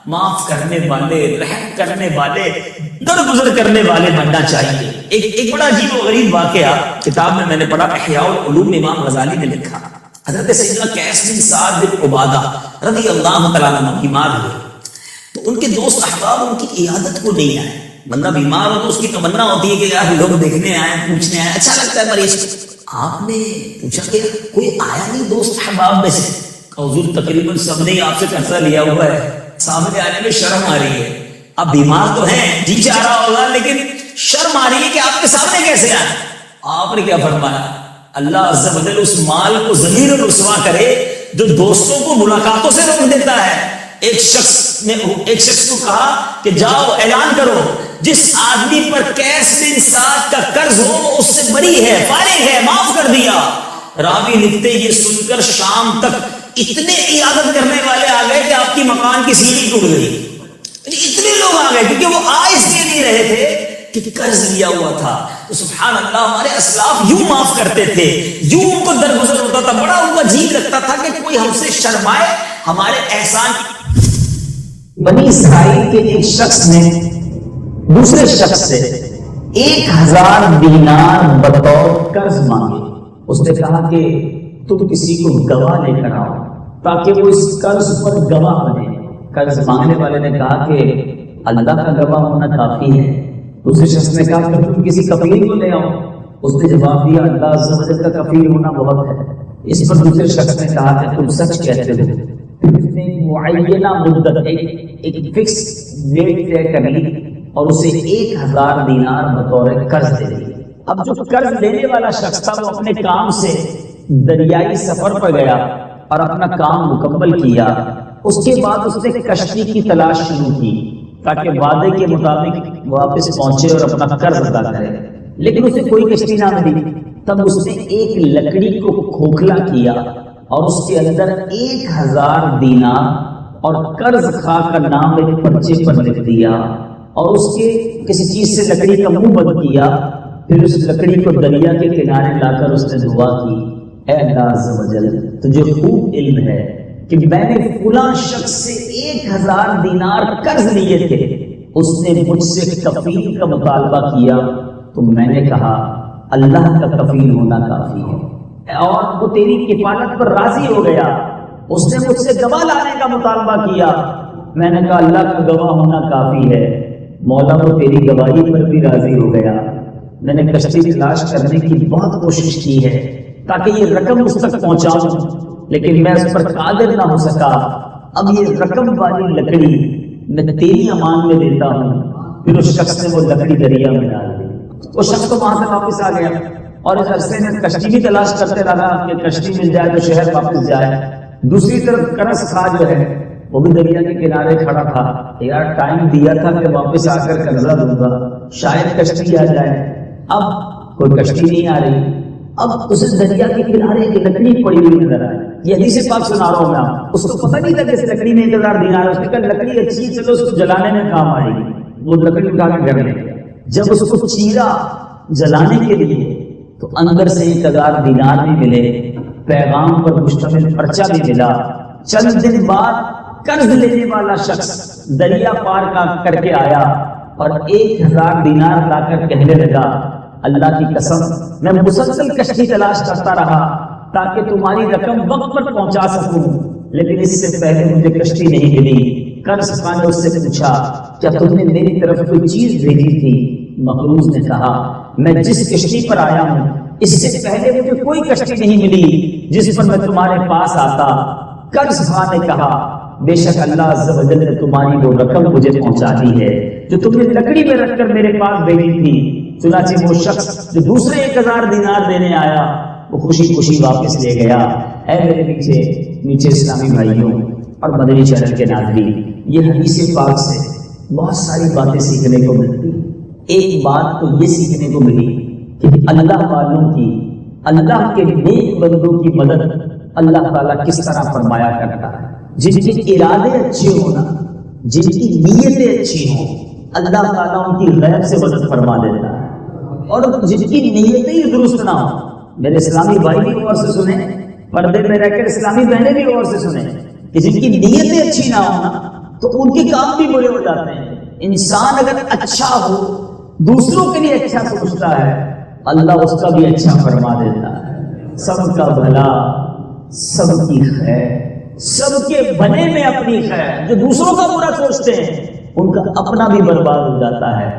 معاف کرنے والے، رحم کرنے والے، درگزر کرنے والے بننا چاہیے۔ ایک بڑا عجیب و غریب واقعہ کتاب میں نے پڑھا، احیاء العلوم میں امام غزالی نے لکھا، حضرت سیدنا قیس بن سعد بن عبادہ رضی اللہ تعالیٰ عنہ بیمار ہوئے، تو ان کے دوست احباب ان کی عیادت کو نہیں آئے۔ بندہ بیمار ہو تو اس کی تمنا ہوتی ہے کہ یار لوگ دیکھنے آئے، پوچھنے آئے، اچھا لگتا ہے مریض کو۔ آپ نے پوچھا کہ کوئی آیا نہیں دوست احباب میں سے؟ حضور تقریباً سب نے آپ سے قرضہ لیا ہوا ہے، سامنے آنے میں شرم آ رہی ہے، اب بیمار تو ہیں، جی چاہ رہا ہوگا لیکن شرم آ رہی ہے کہ آپ کے سامنے کیسے آئے۔ آپ نے کیا فرمایا؟ اللہ عز و جل اس مال کو ذلیل و رسوا کرے جو دوستوں کو ملاقاتوں سے روک دیتا ہے۔ ایک شخص کو کہا کہ جاؤ اعلان کرو جس آدمی پر قیس بن سعد کا قرض ہو وہ اس سے بری ہے، فارغ ہے، معاف کر دیا۔ راوی لکھتے یہ سن کر شام تک اتنے عیادت کرنے والے آ گئے کہ آپ کی مکان کی سیڑھی ٹوٹ گئی، اتنے لوگ آ گئے کیونکہ وہ آ اس لیے نہیں رہے تھے کہ قرض لیا ہوا تھا۔ تو سبحان اللہ، ہمارے اسلاف یوں معاف کرتے تھے، یوں ان کو درگزر ہوتا تھا، بڑا ان کو عجیب لگتا تھا کہ کوئی ہم سے شرمائے ہمارے احسان۔ بنی اسرائیل کے ایک شخص نے دوسرے شخص سے 1000 دینار بطور قرض مانگے۔ اس نے کہا کہ تم کسی کو گواہ لے کر آؤ تاکہ وہ اس قرض پر گواہ بنے۔ قرض مانگنے والے نے کہا کہ اللہ کا گواہ ہونا کافی ہے۔ دوسرے شخص نے کہا کہ تم کسی کفیل کو لے آؤ۔ اس نے جواب دیا اللہ عز و جل کا کفیل ہونا بہت ہے۔ اس پر دوسرے شخص نے کہا کہ تم سچ کہتے ہو. اس نے معینہ مدت ایک فکس ریٹ طے کر لی اور اسے 1000 دینار بطور قرض دے دی. اب جو قرض لینے والا شخص تھا وہ اپنے کام سے دریائی سفر پر گیا اور اپنا کام مکمل کیا. اس کے بعد اس نے کشتی کی تلاش شروع کی تاکہ وعدے کے مطابق واپس پہنچے اور اپنا قرض ادا کرے، لیکن اسے کوئی کشتی نہ ملی. تب اس نے ایک لکڑی کو کھوکھلا کیا اور اس کے اندر 1000 دینار اور قرض خواہ کا نام ایک پرچے پر لکھ دیا اور اس کے کسی چیز سے لکڑی کا منہ بند کیا. پھر اس لکڑی کو دریا کے کنارے لا کر اس نے دعا کی، اے اللہ عز و جل تجھے خوب علم ہے کہ میں نے فلاں شخص سے 1000 دینار قرض لیے تھے، اس نے مجھ سے کفیل کا مطالبہ کیا تو میں نے کہا اللہ کا کفیل ہونا کافی ہے، اور وہ تیری کفالت پر راضی ہو گیا. اس نے مجھ سے گواہ لانے کا مطالبہ کیا، میں نے کہا اللہ کا گواہ ہونا کافی ہے، مولا وہ تیری گواہی پر بھی راضی ہو گیا. میں نے کشتی تلاش کرنے کی بہت کوشش کی ہے تاکہ یہ رقم اس تک پہنچاؤں، لیکن میں اس پر قادر نہ ہو سکا. اب یہ رقم والی لکڑی میں تیری امان میں دیتا ہوں. پھر اس شخص نے وہ لکڑی دریا میں ڈال دی. وہ شخص تو وہاں سے واپس آ گیا اور اس عرصے میں کشتی بھی تلاش کرتے رہا کہ کشتی مل جائے تو شہر واپس جائے. دوسری طرف قرض خواہ جو ہے وہ بھی دریا کے کنارے کھڑا تھا. یار ٹائم دیا تھا کہ واپس آ کر قرضہ دوں گا، شاید کشتی آ جائے. اب کوئی کشتی نہیں آ رہی. اب اسے دریا کے کنارے ایک لکڑی پڑی ہوئی نظر آئی. یہ حدیث پاک سنا رہا ہوں میں. اس کو پتہ نہیں تھا کہ اس لکڑی میں 1000 دینار. اس نے کہا لکڑی اچھی ہے، چلو اس کو جلانے میں کام آئے گی. وہ لکڑی اٹھا کے گھر لے گیا. جب اس کو چیرا جلانے کے لیے تو اندر سے 1000 دینار بھی ملے، پیغام پر مشتمل پرچہ بھی ملا. چند دن بعد قرض لینے والا شخص دریا پار کر کے آیا اور 1000 دینار لا کر کہنے لگا اللہ کی قسم میں مسلسل کشتی تلاش کرتا رہا تاکہ تمہاری رقم وقت پر پہنچا سکوں، لیکن اس سے پہلے مجھے کشتی نہیں ملی. قرض خواہ نے اس سے پوچھا کیا تم نے میری طرف کوئی چیز بھیجی تھی؟ مقروض نے کہا میں جس کشتی پر آیا ہوں اس سے پہلے مجھے کوئی کشتی نہیں ملی جس پر میں تمہارے پاس آتا. قرض خواہ نے کہا بے شک اللہ عز و جل نے تمہاری وہ رقم مجھے پہنچا دی ہے جو تم نے لکڑی میں رکھ کر میرے پاس بھیجی تھی. چنانچہ وہ شخص جو دوسرے 1000 دینار دینے آیا وہ خوشی خوشی واپس لے گیا. اے میرے نیچے اسلامی بھائیوں اور مدنی چینل کے ناظرین، یہ حدیث پاک سے بہت ساری باتیں سیکھنے کو ملتی. ایک بات تو یہ سیکھنے کو ملی کہ اللہ والوں کی، اللہ کے نیک بندوں کی مدد اللہ تعالیٰ کس طرح فرمایا کرتا ہے. جن کے ارادے اچھے ہونا، جن کی نیتیں اچھی ہوں، اللہ تعالیٰ ان کی غیب سے مدد فرما دیتا ہے. اور جن کی نیتیں ہی درست نہ ہوں، میرے اسلامی بھائی بھی غور سے سنیں، پردے میں رہ کر اسلامی بہنیں بھی غور سے سنیں کہ جن کی نیتیں اچھی نہ ہوں نا تو ان کے کام بھی برے ہو جاتے ہیں. انسان اگر اچھا ہو، دوسروں کے لیے اچھا سوچتا ہے، اللہ اس کا بھی اچھا فرما دیتا ہے. سب کا بھلا، سب کی خیر، سب کے بنے میں اپنی خیر. جو دوسروں کا برا سوچتے ہیں ان کا اپنا بھی برباد ہو جاتا ہے.